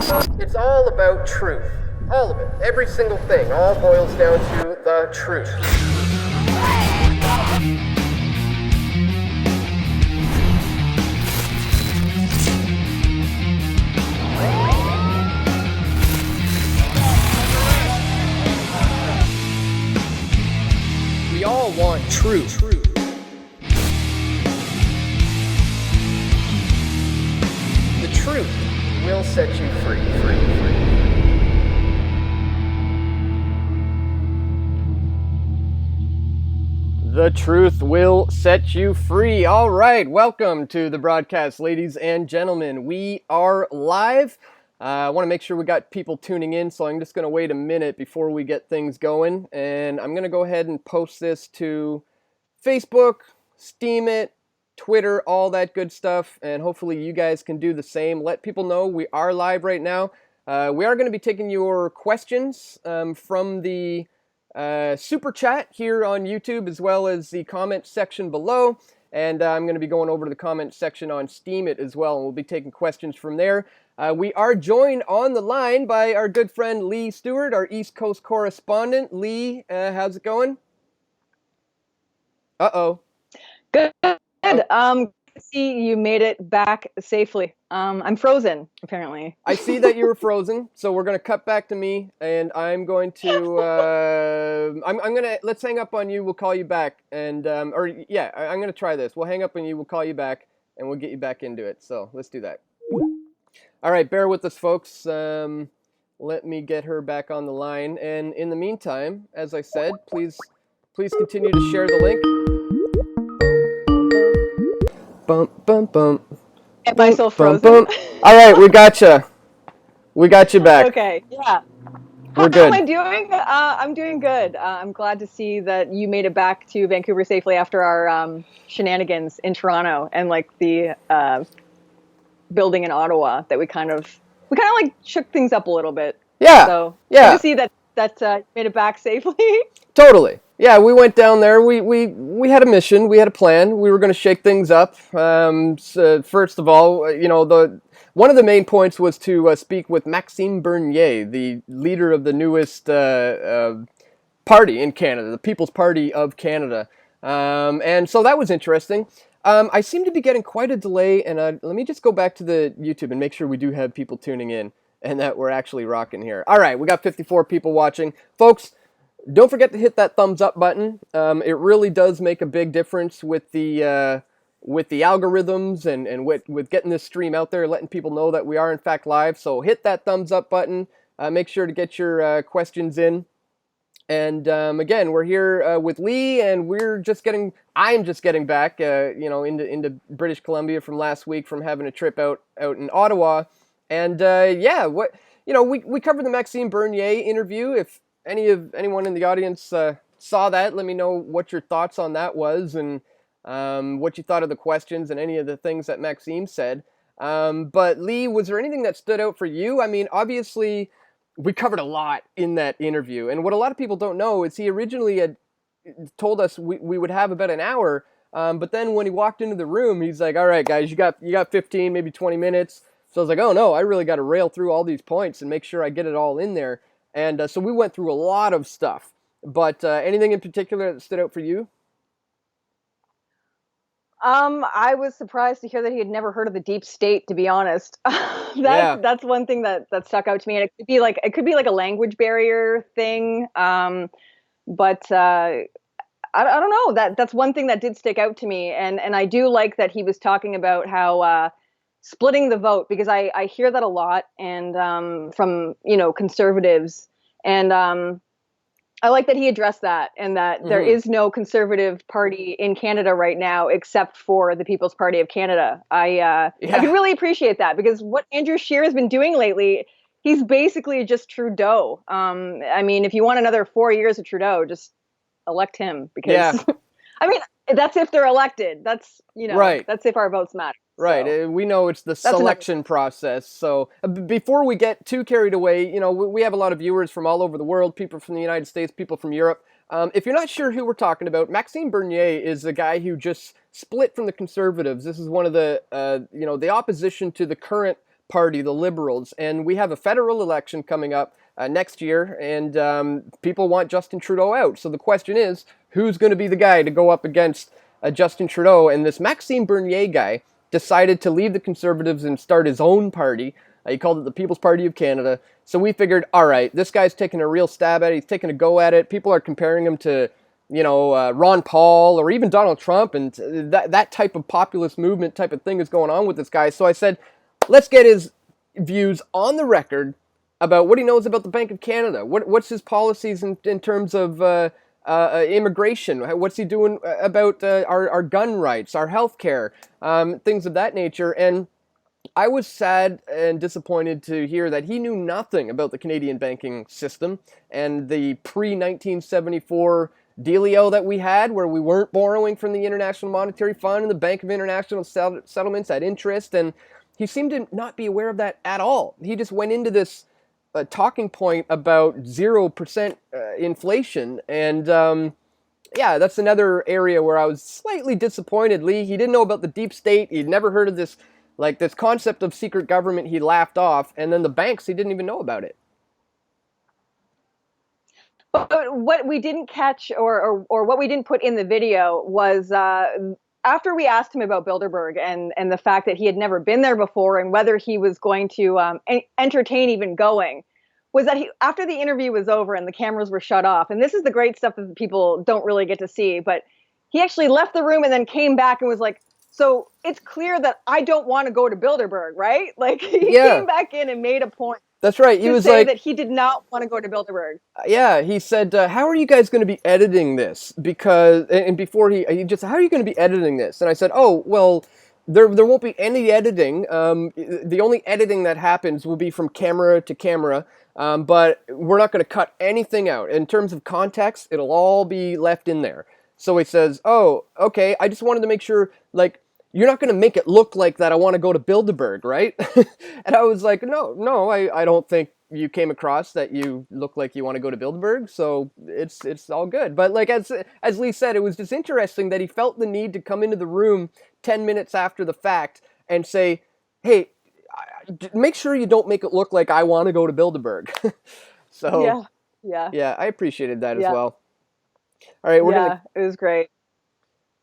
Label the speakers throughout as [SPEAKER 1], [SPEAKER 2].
[SPEAKER 1] It's all about truth. All of it. Every single thing. All boils down to the truth. We all want truth. The truth will set you free. The truth will set you free. All right, welcome to the broadcast, ladies and gentlemen. We are live. I want to make sure we got people tuning in, so I'm just going to wait a minute before we get things going. And I'm going to go ahead and post this to Facebook, Steemit, Twitter, all that good stuff. And hopefully you guys can do the same. Let people know we are live right now. We are going to be taking your questions from the super chat here on YouTube, as well as the comment section below. And I'm going to be going over to the comment section on Steemit as well, and we'll be taking questions from there. We are joined on the line by our good friend Leigh Stuart, our East Coast correspondent. Leigh, how's it going? Uh-oh.
[SPEAKER 2] Good. See, you made it back safely. I'm frozen, apparently.
[SPEAKER 1] I see that you were frozen, so we're going to cut back to me, and I'm going to, I'm going to, let's hang up on you, we'll call you back, and, I'm going to try this. We'll hang up on you, we'll call you back, and we'll get you back into it, so let's do that. All right, bear with us, folks. Let me get her back on the line, and in the meantime, as I said, please continue to share the link. Bump, bump, bump.
[SPEAKER 2] Am I still frozen?
[SPEAKER 1] Bump, bump. All right, we got you. We got you back.
[SPEAKER 2] Okay, yeah.
[SPEAKER 1] We're good.
[SPEAKER 2] How am I doing? I'm doing good. I'm glad to see that you made it back to Vancouver safely after our shenanigans in Toronto and like the building in Ottawa that we kind of like shook things up a little bit.
[SPEAKER 1] Yeah.
[SPEAKER 2] So
[SPEAKER 1] yeah.
[SPEAKER 2] good to see that made it back safely.
[SPEAKER 1] Totally. Yeah, we went down there. We had a mission. We had a plan. We were going to shake things up. So first of all, one of the main points was to speak with Maxime Bernier, the leader of the newest party in Canada, the People's Party of Canada. And so that was interesting. I seem to be getting quite a delay, and let me just go back to the YouTube and make sure we do have people tuning in and that we're actually rocking here. All right, we got 54 people watching. Folks, don't forget to hit that thumbs up button. It really does make a big difference with the algorithms and with getting this stream out there, letting people know that we are in fact live. So hit that thumbs up button. Make sure to get your questions in. And again, we're here with Leigh, and I'm just getting back, into British Columbia from last week from having a trip out in Ottawa. And we covered the Maxime Bernier interview. If anyone in the audience saw that, let me know what your thoughts on that was, and what you thought of the questions and any of the things that Maxime said. But Leigh, was there anything that stood out for you? I mean, obviously, we covered a lot in that interview, and what a lot of people don't know is he originally had told us we would have about an hour, but then when he walked into the room, he's like, "All right, guys, you got 15, maybe 20 minutes." So I was like, "Oh no, I really got to rail through all these points and make sure I get it all in there." And so we went through a lot of stuff. But anything in particular that stood out for you?
[SPEAKER 2] I was surprised to hear that he had never heard of the deep state, to be honest. That's one thing that stuck out to me. And it could be like a language barrier thing. But I don't know. That's one thing that did stick out to me. And I do like that he was talking about how splitting the vote, because I hear that a lot, and from conservatives, and I like that he addressed that, and that there is no Conservative Party in Canada right now except for the People's Party of Canada. I can really appreciate that, because what Andrew Scheer has been doing lately, he's basically just Trudeau. I mean, if you want another 4 years of Trudeau, just elect him, because I mean, that's if they're elected. That's that's if our votes matter.
[SPEAKER 1] Right.
[SPEAKER 2] So,
[SPEAKER 1] we know it's the selection process. So before we get too carried away, we have a lot of viewers from all over the world, people from the United States, people from Europe. If you're not sure who we're talking about, Maxime Bernier is the guy who just split from the Conservatives. This is one of the, the opposition to the current party, the Liberals, and we have a federal election coming up next year, and people want Justin Trudeau out. So the question is, who's going to be the guy to go up against Justin Trudeau? And this Maxime Bernier guy decided to leave the Conservatives and start his own party. He called it the People's Party of Canada. So we figured, all right, this guy's taking a real stab at it. He's taking a go at it. People are comparing him to, Ron Paul or even Donald Trump, and that type of populist movement type of thing is going on with this guy. So I said, let's get his views on the record about what he knows about the Bank of Canada. What's his policies in terms of immigration? What's he doing about our gun rights, our health care, things of that nature? And I was sad and disappointed to hear that he knew nothing about the Canadian banking system and the pre-1974 dealio that we had, where we weren't borrowing from the International Monetary Fund and the Bank of International Settlements at interest. And he seemed to not be aware of that at all. He just went into this talking point about 0% inflation. And that's another area where I was slightly disappointed. Leigh, he didn't know about the deep state. He'd never heard of this concept of secret government. He laughed off. And then the banks, he didn't even know about it.
[SPEAKER 2] But what we didn't catch or what we didn't put in the video was after we asked him about Bilderberg and the fact that he had never been there before and whether he was going to entertain even going, was that after the interview was over and the cameras were shut off, and this is the great stuff that people don't really get to see, but he actually left the room and then came back and was like, so it's clear that I don't want to go to Bilderberg, right? Like he came back in and made a point.
[SPEAKER 1] That's right. He was
[SPEAKER 2] like that he did not want to go to Bilderberg.
[SPEAKER 1] Yeah, he said, "How are you guys going to be editing this?" Because before he just said, "How are you going to be editing this?" And I said, "Oh, well, there won't be any editing. The only editing that happens will be from camera to camera, but we're not going to cut anything out. In terms of context, it'll all be left in there." So he says, "Oh, okay. I just wanted to make sure, you're not going to make it look like that I want to go to Bilderberg, right?" And I was like, no, I don't think you came across that you look like you want to go to Bilderberg, so it's all good. But as Leigh said, it was just interesting that he felt the need to come into the room 10 minutes after the fact and say, hey, make sure you don't make it look like I want to go to Bilderberg. So yeah, I appreciated that as well. All right,
[SPEAKER 2] it was great.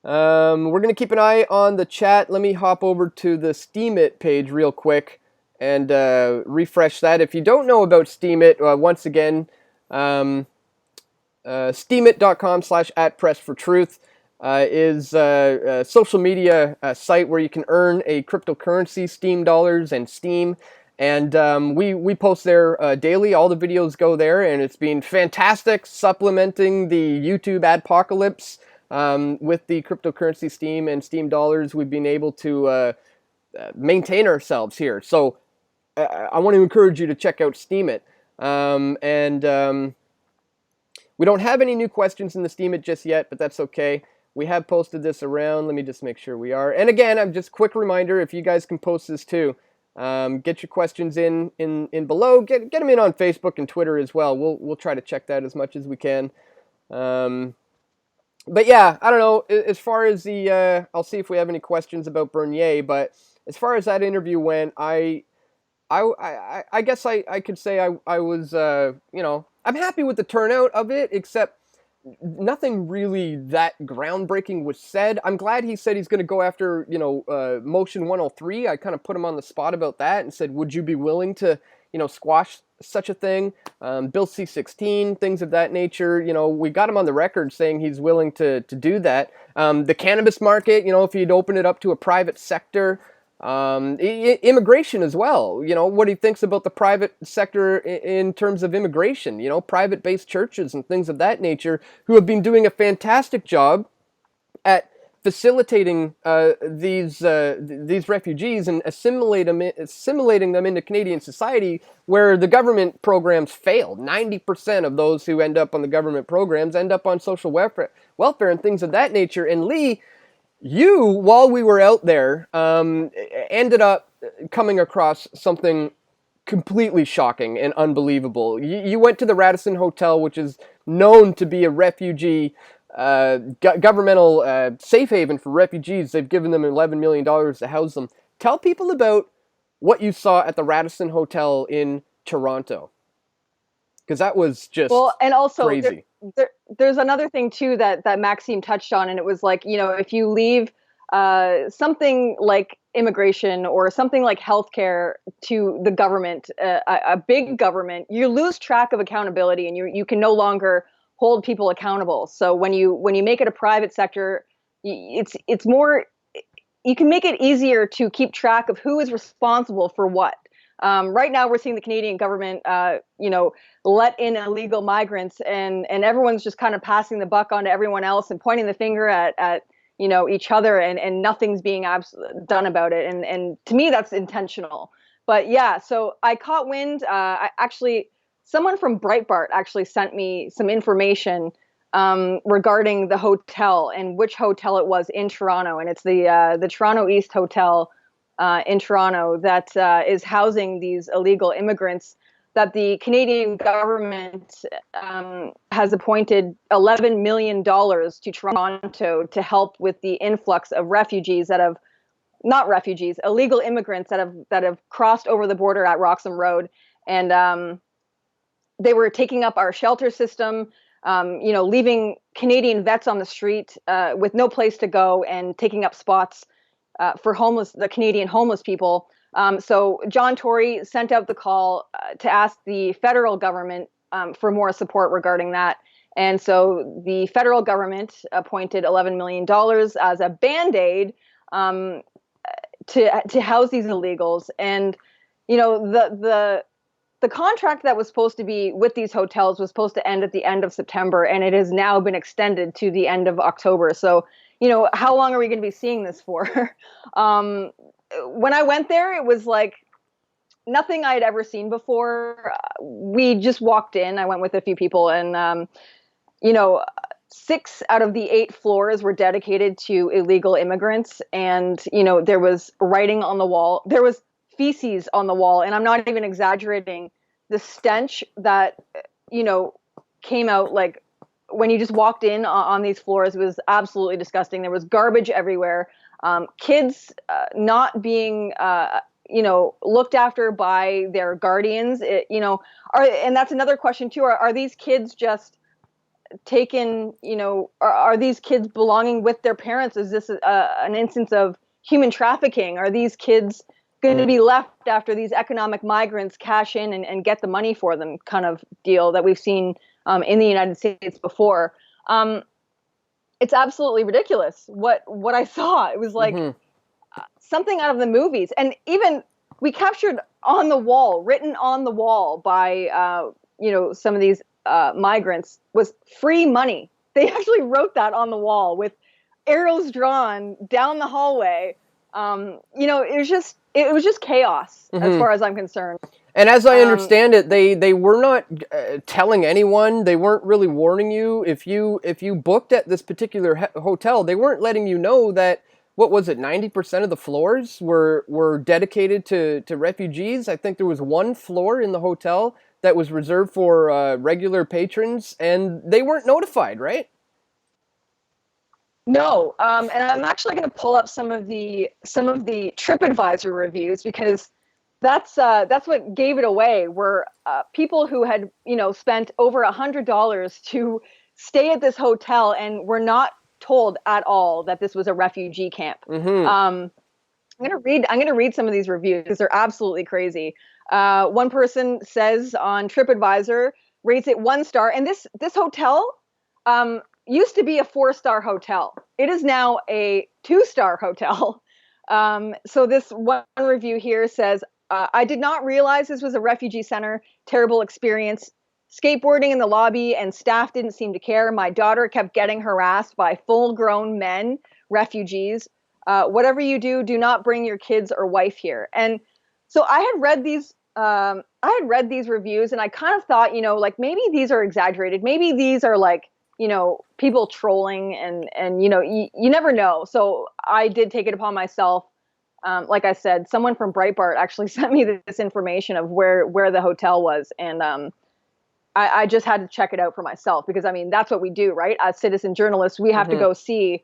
[SPEAKER 1] We're going to keep an eye on the chat. Let me hop over to the Steemit page real quick and refresh that. If you don't know about Steemit, once again, steemit.com/@pressfortruth is a social media site where you can earn a cryptocurrency, Steam dollars and Steam. And we post there daily. All the videos go there, and it's been fantastic, supplementing the YouTube adpocalypse. With the cryptocurrency Steam and Steam dollars, we've been able to maintain ourselves here. So I want to encourage you to check out Steemit. We don't have any new questions in the Steemit just yet, but that's okay. We have posted this around. Let me just make sure we are. And again, I'm just quick reminder, if you guys can post this too, get your questions in below. Get them in on Facebook and Twitter as well. We'll try to check that as much as we can. But yeah, I don't know, as far as I'll see if we have any questions about Bernier, but as far as that interview went, I guess I could say I was, I'm happy with the turnout of it, except nothing really that groundbreaking was said. I'm glad he said he's going to go after, Motion 103. I kind of put him on the spot about that and said, would you be willing to, squash such a thing? Bill C-16, things of that nature. We got him on the record saying he's willing to do that. The cannabis market, if he'd open it up to a private sector. Immigration as well. What he thinks about the private sector in terms of immigration. Private-based churches and things of that nature who have been doing a fantastic job at facilitating these refugees and assimilating them into Canadian society, where the government programs failed. 90% of those who end up on the government programs end up on social welfare and things of that nature. And Leigh, you, while we were out there, ended up coming across something completely shocking and unbelievable. You went to the Radisson Hotel, which is known to be a refugee governmental safe haven for refugees. They've given them $11 million to house them. Tell people about what you saw at the Radisson Hotel in Toronto, because that was
[SPEAKER 2] Well,
[SPEAKER 1] just
[SPEAKER 2] and also
[SPEAKER 1] crazy.
[SPEAKER 2] there's another thing too that Maxime touched on, and it was like, if you leave something like immigration or something like healthcare to the government, a big government, you lose track of accountability, and you can no longer hold people accountable. So when you make it a private sector, it's more, you can make it easier to keep track of who is responsible for what. Right now, we're seeing the Canadian government, let in illegal migrants, and everyone's just kind of passing the buck on to everyone else and pointing the finger at each other, and nothing's being done about it. And to me, that's intentional. But yeah, so I caught wind. Someone from Breitbart actually sent me some information regarding the hotel and which hotel it was in Toronto, and it's the Toronto East Hotel in Toronto that is housing these illegal immigrants. That the Canadian government has appointed $11 million to Toronto to help with the influx of refugees that have, not refugees, illegal immigrants that have crossed over the border at Roxham Road, and they were taking up our shelter system, leaving Canadian vets on the street with no place to go, and taking up spots for the Canadian homeless people. So John Tory sent out the call to ask the federal government for more support regarding that. And so the federal government appointed $11 million as a Band-Aid to house these illegals. And, the contract that was supposed to be with these hotels was supposed to end at the end of September, and it has now been extended to the end of October. So, how long are we going to be seeing this for? When I went there, it was like nothing I had ever seen before. We just walked in. I went with a few people, and 6 out of the 8 floors were dedicated to illegal immigrants, and there was writing on the wall. There was feces on the wall, and I'm not even exaggerating. The stench that came out, like when you just walked in on these floors, was absolutely disgusting. There was garbage everywhere. Kids not being looked after by their guardians. And that's another question too. Are these kids just taken? Are these kids belonging with their parents? Is this an instance of human trafficking? Are these kids going to be left after these economic migrants cash in and get the money for them, kind of deal that we've seen in the United States before? It's absolutely ridiculous what I saw. It was like something out of the movies. And even we captured on the wall, written on the wall by some of these migrants, was free money. They actually wrote that on the wall with arrows drawn down the hallway. It was just chaos as far as I'm concerned.
[SPEAKER 1] And as I understand it, they were not telling anyone. They weren't really warning you. If you booked at this particular hotel, they weren't letting you know that, what was it, 90% of the floors were dedicated to refugees. I think there was one floor in the hotel that was reserved for regular patrons, and they weren't notified, right?
[SPEAKER 2] No, and I'm actually going to pull up some of the TripAdvisor reviews, because that's what gave it away. Were people who had spent over $100 to stay at this hotel and were not told at all that this was a refugee camp. I'm gonna read some of these reviews because they're absolutely crazy. One person says on TripAdvisor, rates it 1 star, and this hotel used to be a 4-star hotel. It is now a 2-star hotel. So this one review here says, I did not realize this was a refugee center. Terrible experience. Skateboarding in the lobby, and staff didn't seem to care. My daughter kept getting harassed by full-grown men, refugees. Whatever you do, do not bring your kids or wife here. And so I had read these reviews, and I kind of thought, like, maybe these are exaggerated. Maybe these are like, people trolling, and you never know. So I did take it upon myself. Like I said, someone from Breitbart actually sent me this information of where the hotel was, and I just had to check it out for myself, because I mean, that's what we do, right? As citizen journalists, we have to go see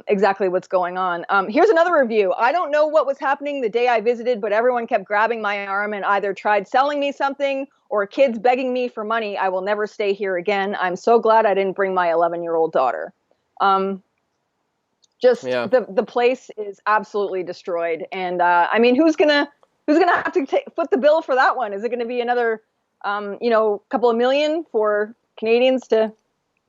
[SPEAKER 2] exactly what's going on. Here's another review. I don't know what was happening the day I visited, but everyone kept grabbing my arm and either tried selling me something or kids begging me for money. I will never stay here again. I'm so glad I didn't bring my 11-year-old daughter. The place is absolutely destroyed. And I mean, who's gonna have to foot the bill for that one? Is it going to be another, couple of million for Canadians to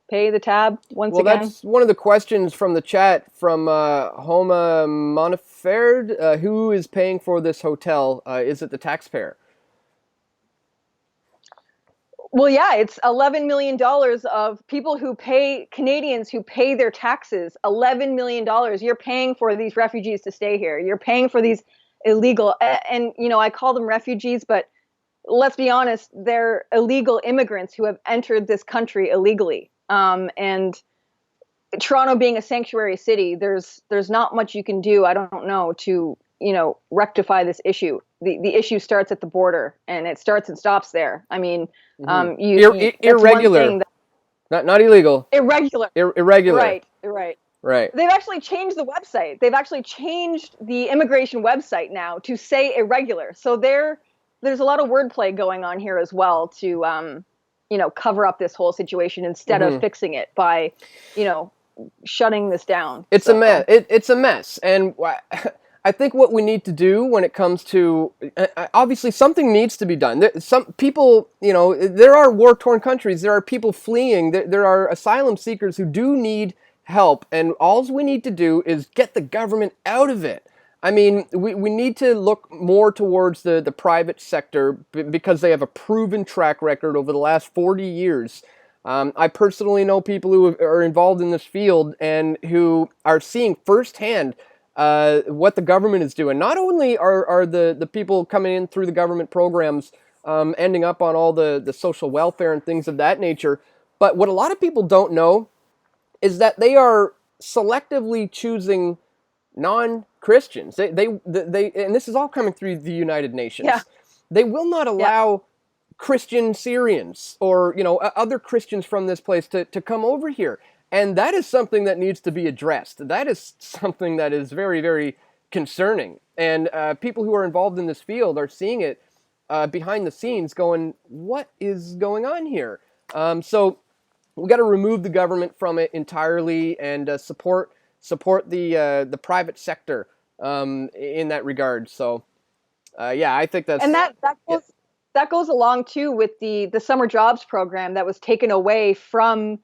[SPEAKER 2] pay the tab once again?
[SPEAKER 1] Well, that's one of the questions from the chat from Homa Moniferd. Who is paying for this hotel? Is it the taxpayer?
[SPEAKER 2] Well, yeah, it's $11 million of people Canadians who pay their taxes. $11 million. You're paying for these refugees to stay here. You're paying for these illegal, and I call them refugees, but let's be honest, they're illegal immigrants who have entered this country illegally. And Toronto being a sanctuary city, there's not much you can do, I don't know, to rectify this issue. The issue starts at the border, and it starts and stops there. I mean,
[SPEAKER 1] irregular, not illegal.
[SPEAKER 2] Irregular.
[SPEAKER 1] Irregular.
[SPEAKER 2] Right. They've actually changed the website. They've actually changed the immigration website now to say irregular. So there's a lot of wordplay going on here as well to cover up this whole situation instead of fixing it by shutting this down.
[SPEAKER 1] It's a mess. It's a mess, and I think what we need to do when it comes to, obviously something needs to be done. Some people, there are war-torn countries. There are people fleeing. There are asylum seekers who do need help. And all we need to do is get the government out of it. I mean, we need to look more towards the private sector because they have a proven track record over the last 40 years. I personally know people who are involved in this field and who are seeing firsthand what the government is doing. Not only are the people coming in through the government programs ending up on all the social welfare and things of that nature, but what a lot of people don't know is that they are selectively choosing non-Christians. They and this is all coming through the United Nations.
[SPEAKER 2] Yeah.
[SPEAKER 1] They will not allow Christian Syrians or other Christians from this place to come over here. And that is something that needs to be addressed. That is something that is very, very concerning. And people who are involved in this field are seeing it behind the scenes going, what is going on here? So we got to remove the government from it entirely and support the private sector in that regard. So, I think that's...
[SPEAKER 2] And that goes along, too, with the summer jobs program that was taken away from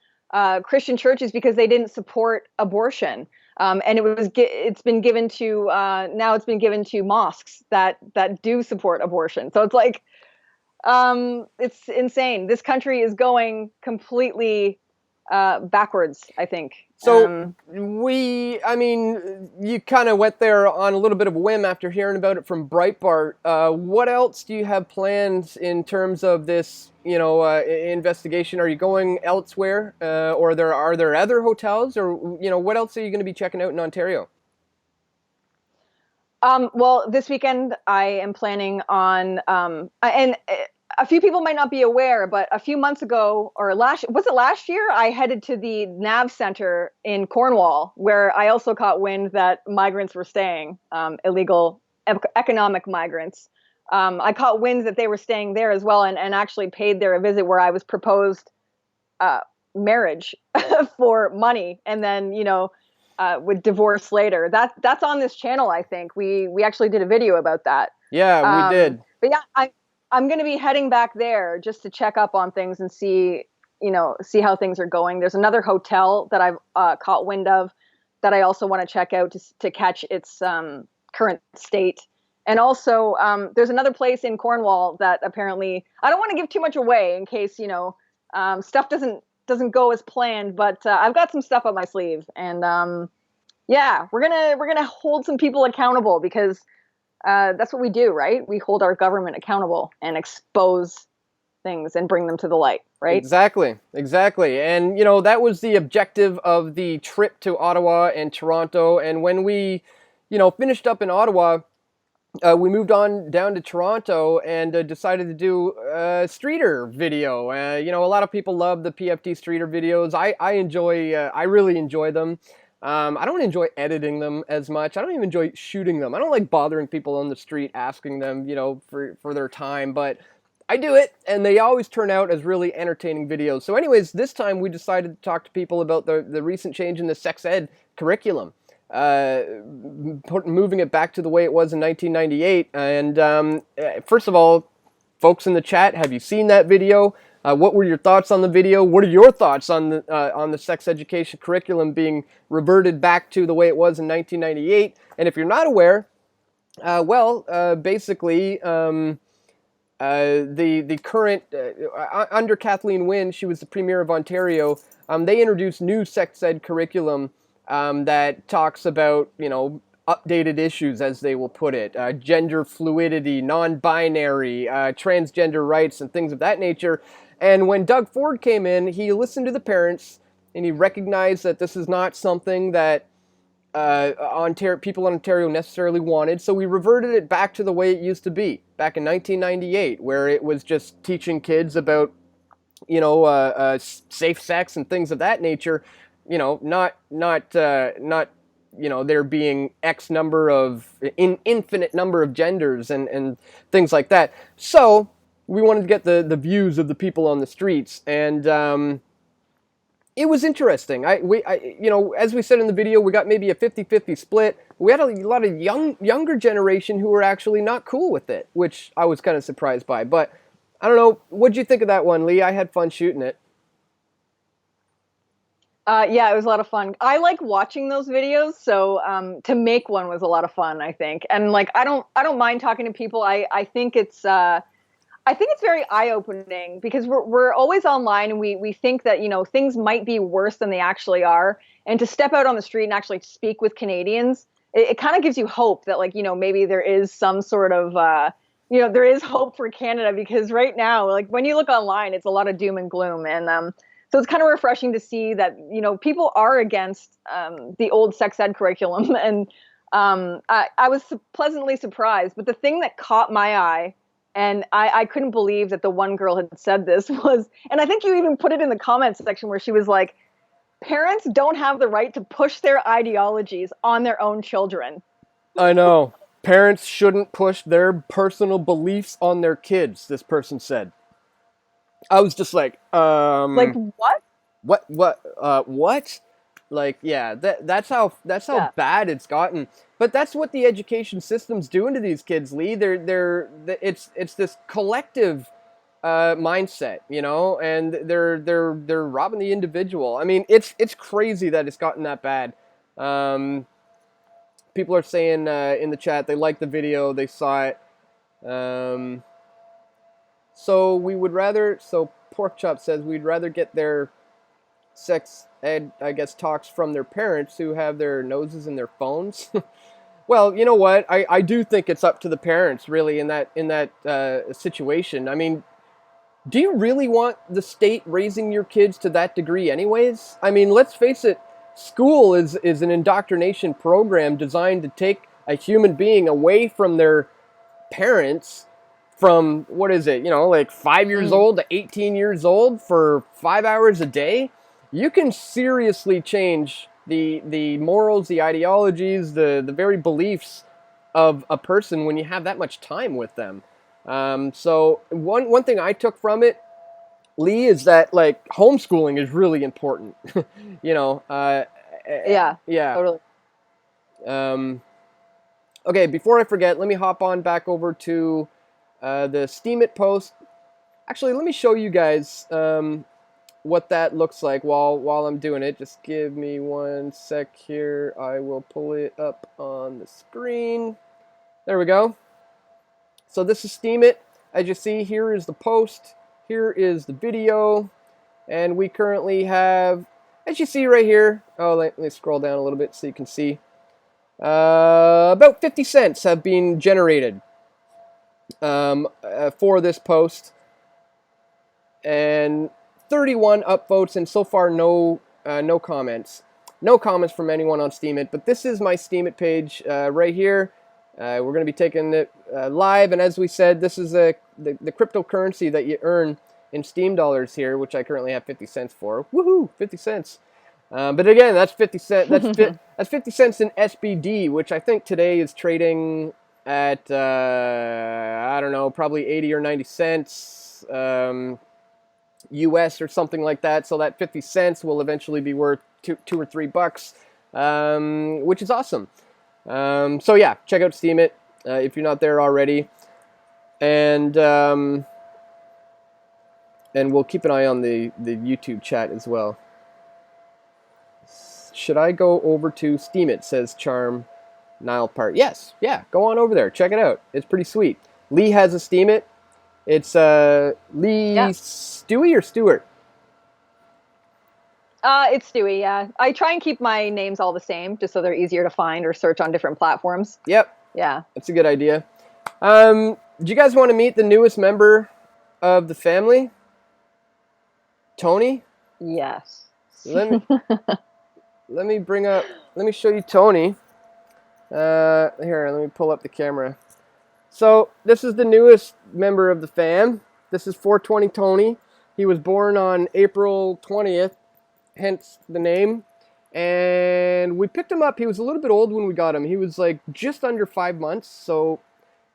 [SPEAKER 2] Christian churches because they didn't support abortion, and it's been given to now it's been given to mosques that do support abortion. So it's like it's insane. This country is going completely backwards, I think.
[SPEAKER 1] So you kind of went there on a little bit of a whim after hearing about it from Breitbart. What else do you have planned in terms of this, investigation? Are you going elsewhere, or are there other hotels, or what else are you going to be checking out in Ontario?
[SPEAKER 2] Well, this weekend I am planning on, and a few people might not be aware, but a few months ago, or last year, I headed to the Nav Centre in Cornwall, where I also caught wind that migrants were staying, illegal economic migrants. I caught wind that they were staying there as well, and actually paid there a visit where I was proposed marriage for money, and then would divorce later. That's on this channel, I think. We actually did a video about that.
[SPEAKER 1] Yeah, we did.
[SPEAKER 2] But yeah, I'm going to be heading back there just to check up on things and see how things are going. There's another hotel that I've caught wind of that I also want to check out to catch its current state. And also, there's another place in Cornwall that apparently, I don't want to give too much away in case stuff doesn't go as planned. But I've got some stuff up my sleeve, and we're gonna hold some people accountable because. That's what we do, right? We hold our government accountable and expose things and bring them to the light, right?
[SPEAKER 1] Exactly. And, that was the objective of the trip to Ottawa and Toronto. And when we, finished up in Ottawa, we moved on down to Toronto and decided to do a streeter video. A lot of people love the PFT streeter videos. I really enjoy them. I don't enjoy editing them as much. I don't even enjoy shooting them. I don't like bothering people on the street asking them, for their time, but I do it, and they always turn out as really entertaining videos. So anyways, this time we decided to talk to people about the recent change in the sex ed curriculum, moving it back to the way it was in 1998. And first of all, folks in the chat, have you seen that video? What were your thoughts on the video? What are your thoughts on the sex education curriculum being reverted back to the way it was in 1998? And if you're not aware, basically, the current under Kathleen Wynne, she was the Premier of Ontario. They introduced new sex ed curriculum that talks about updated issues, as they will put it, gender fluidity, non-binary, transgender rights, and things of that nature. And when Doug Ford came in, he listened to the parents, and he recognized that this is not something that people in Ontario necessarily wanted. So we reverted it back to the way it used to be back in 1998, where it was just teaching kids about, safe sex and things of that nature. Not there being X number of infinite number of genders and things like that. So we wanted to get the views of the people on the streets, and it was interesting. As we said in the video, we got maybe a 50-50 split. We had a lot of younger generation who were actually not cool with it, which I was kind of surprised by. But I don't know, what'd you think of that one, Leigh? I had fun shooting it.
[SPEAKER 2] Yeah, it was a lot of fun. I like watching those videos, so to make one was a lot of fun, I think. And like, I don't mind talking to people. I think it's very eye-opening, because we're always online, and we think that things might be worse than they actually are. And to step out on the street and actually speak with Canadians, it kind of gives you hope that maybe there is some sort of there is hope for Canada, because right now, like, when you look online, it's a lot of doom and gloom. And so it's kind of refreshing to see that, people are against the old sex ed curriculum. And I was pleasantly surprised. But the thing that caught my eye, and I couldn't believe that the one girl had said this, was, and I think you even put it in the comments section, where she was like, parents don't have the right to push their ideologies on their own children.
[SPEAKER 1] I know. Parents shouldn't push their personal beliefs on their kids, this person said. I was just like,
[SPEAKER 2] like, what?
[SPEAKER 1] What? Like, yeah, that's how bad it's gotten. But that's what the education system's doing to these kids, Leigh. It's this collective mindset, and they're robbing the individual. I mean, it's crazy that it's gotten that bad. People are saying in the chat they liked the video, they saw it. So Pork Chop says we'd rather get their sex ed, I guess, talks from their parents who have their noses in their phones. Well, you know what? I do think it's up to the parents, really, in that situation. I mean, do you really want the state raising your kids to that degree anyways? I mean, let's face it, school is an indoctrination program designed to take a human being away from their parents from, what is it, like 5 years old to 18 years old for 5 hours a day. You can seriously change the morals, the ideologies, the very beliefs of a person when you have that much time with them. So one thing I took from it, Leigh, is that like homeschooling is really important.
[SPEAKER 2] Yeah, totally.
[SPEAKER 1] Okay, before I forget, let me hop on back over to the steemit post. Actually, let me show you guys what that looks like while I'm doing it. Just give me 1 sec here. I will pull it up on the screen. There we go. So this is steemit. As you see, here is the post. Here is the video. And we currently have, as you see right here, let me scroll down a little bit so you can see. About 50 cents have been generated for this post. And 31 upvotes, and so far no comments. No comments from anyone on Steemit, but this is my Steemit page right here. We're going to be taking it live, and as we said, this is the cryptocurrency that you earn in Steam dollars here, which I currently have 50 cents for. Woohoo! 50 cents. But again, that's 50 cent. That's 50 cents in SBD, which I think today is trading at I don't know, probably 80 or 90 cents US or something like that. So that 50 cents will eventually be worth $2 or $3, which is awesome. So yeah, check out Steemit if you're not there already, and we'll keep an eye on the YouTube chat as well. Should I go over to Steemit, says Charm Nile Part. Yes, yeah, go on over there. Check it out. It's pretty sweet. Leigh has a Steemit. It's Leigh Stewie or Stewart?
[SPEAKER 2] It's Stewie, yeah. I try and keep my names all the same, just so they're easier to find or search on different platforms.
[SPEAKER 1] Yep.
[SPEAKER 2] Yeah.
[SPEAKER 1] That's a good idea. Do you guys want to meet the newest member of the family? Tony?
[SPEAKER 2] Yes.
[SPEAKER 1] Let me show you Tony. Here, let me pull up the camera. So this is the newest member of the fam. This is 420 Tony. He was born on April 20th, hence the name. And we picked him up. He was a little bit old when we got him. He was like just under 5 months, so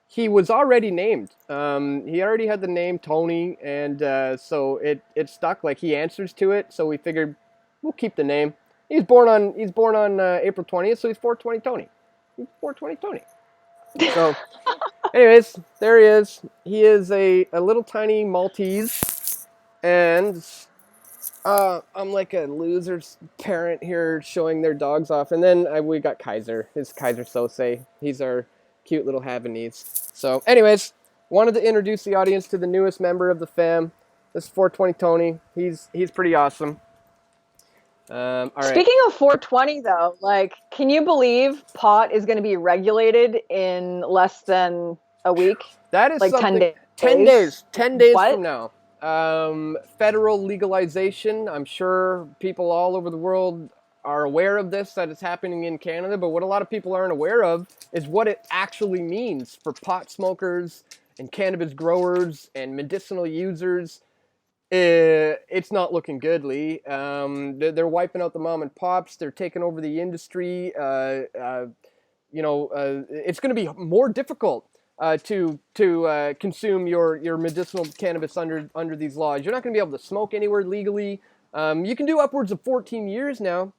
[SPEAKER 1] he was already named. He already had the name Tony, and so it stuck. Like, he answers to it, so we figured we'll keep the name. He's born on April 20th, so he's 420 Tony. He's 420 Tony. So, anyways, there he is. He is a little tiny Maltese, and I'm like a loser's parent here showing their dogs off. And then we got Kaiser. His Kaiser Sose. He's our cute little Havanese. So, anyways, wanted to introduce the audience to the newest member of the fam. This is 420 Tony. He's pretty awesome. All right.
[SPEAKER 2] Speaking of 420, though, like, can you believe pot is going to be regulated in less than a week?
[SPEAKER 1] That is
[SPEAKER 2] like
[SPEAKER 1] something.
[SPEAKER 2] 10 days.
[SPEAKER 1] 10 days
[SPEAKER 2] What?
[SPEAKER 1] from now. Federal legalization. I'm sure people all over the world are aware of this, that it's happening in Canada, but what a lot of people aren't aware of is what it actually means for pot smokers and cannabis growers and medicinal users. It's not looking good, Leigh. They're wiping out the mom and pops. They're taking over the industry. It's going to be more difficult to consume your medicinal cannabis under these laws. You're not going to be able to smoke anywhere legally. You can do upwards of 14 years now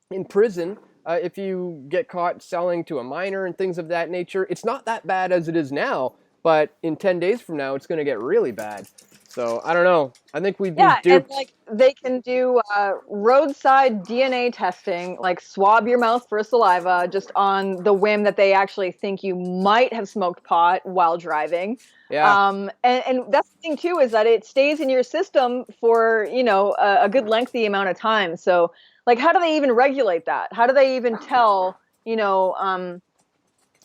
[SPEAKER 1] in prison if you get caught selling to a minor and things of that nature. It's not that bad as it is now, but in 10 days from now, it's going to get really bad. So, I don't know. I think we'd be duped.
[SPEAKER 2] And like, they can do roadside DNA testing, like swab your mouth for saliva just on the whim that they actually think you might have smoked pot while driving.
[SPEAKER 1] Yeah.
[SPEAKER 2] And that's the thing too, is that it stays in your system for, a good lengthy amount of time. So, like, how do they even regulate that? How do they even tell,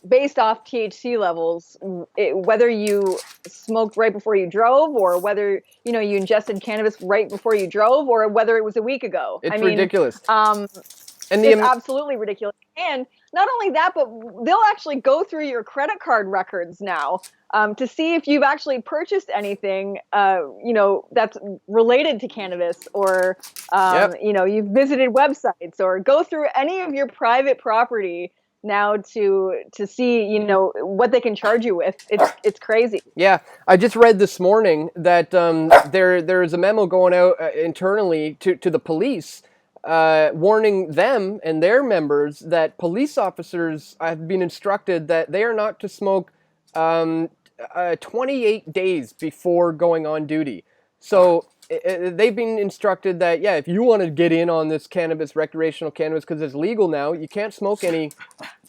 [SPEAKER 2] based off THC levels, whether you smoked right before you drove, or whether you ingested cannabis right before you drove, or whether it was a week ago?
[SPEAKER 1] It's ridiculous.
[SPEAKER 2] It's absolutely ridiculous. And not only that, but they'll actually go through your credit card records now to see if you've actually purchased anything, that's related to cannabis, or you've visited websites, or go through any of your private property now to see what they can charge you with. It's crazy.
[SPEAKER 1] Yeah, I just read this morning that there is a memo going out internally to the police, warning them and their members that police officers have been instructed that they are not to smoke 28 days before going on duty. So they've been instructed that, if you want to get in on this recreational cannabis, because it's legal now, you can't smoke any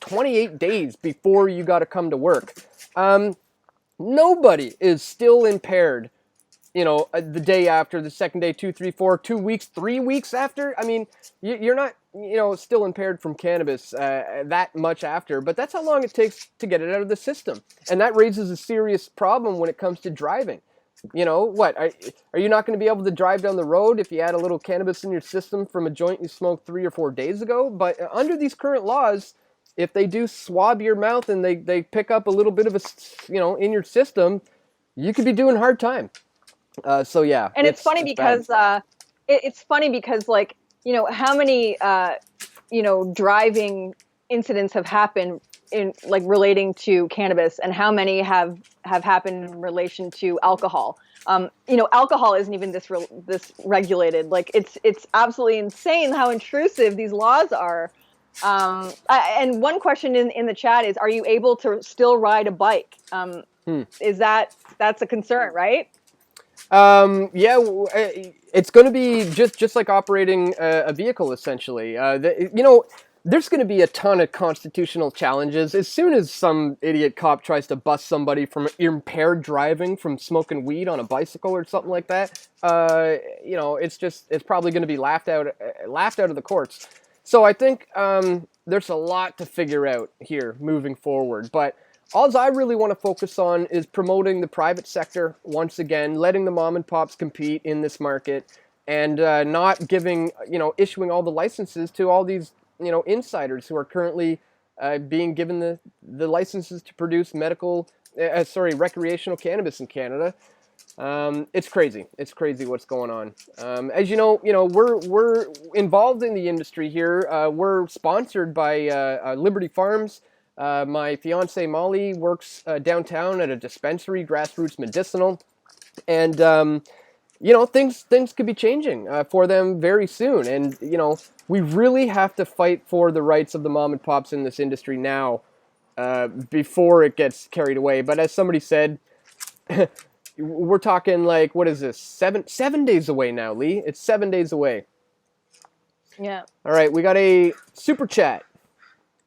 [SPEAKER 1] 28 days before you got to come to work. Nobody is still impaired, the day after, the second day, 2, 3, 4, 2 weeks, 3 weeks after. I mean, you're not, still impaired from cannabis that much after, but that's how long it takes to get it out of the system. And that raises a serious problem when it comes to driving. What? Are you not going to be able to drive down the road if you had a little cannabis in your system from a joint you smoked 3 or 4 days ago? But under these current laws, if they do swab your mouth and they pick up a little bit of in your system, you could be doing hard time. So yeah.
[SPEAKER 2] And it's funny because like, how many driving incidents have happened in like relating to cannabis, and how many have happened in relation to alcohol. Alcohol isn't even this regulated. Like it's absolutely insane how intrusive these laws are. And one question in the chat is, are you able to still ride a bike? Is that's a concern, right?
[SPEAKER 1] Yeah, it's going to be just like operating a vehicle, essentially. There's going to be a ton of constitutional challenges as soon as some idiot cop tries to bust somebody from impaired driving from smoking weed on a bicycle or something like that. It's probably going to be laughed out of the courts. So I think there's a lot to figure out here moving forward, but all I really want to focus on is promoting the private sector once again, letting the mom and pops compete in this market, and not issuing all the licenses to all these, insiders who are currently being given the licenses to produce recreational cannabis in Canada. It's crazy. It's crazy what's going on. As you know, we're involved in the industry here. We're sponsored by Liberty Farms. My fiance Molly works downtown at a dispensary, Grassroots Medicinal, and things could be changing for them very soon. And we really have to fight for the rights of the mom and pops in this industry now, before it gets carried away. But as somebody said, we're talking like, what is this? 7 days away now, Leigh. It's 7 days away.
[SPEAKER 2] Yeah.
[SPEAKER 1] All right, we got a super chat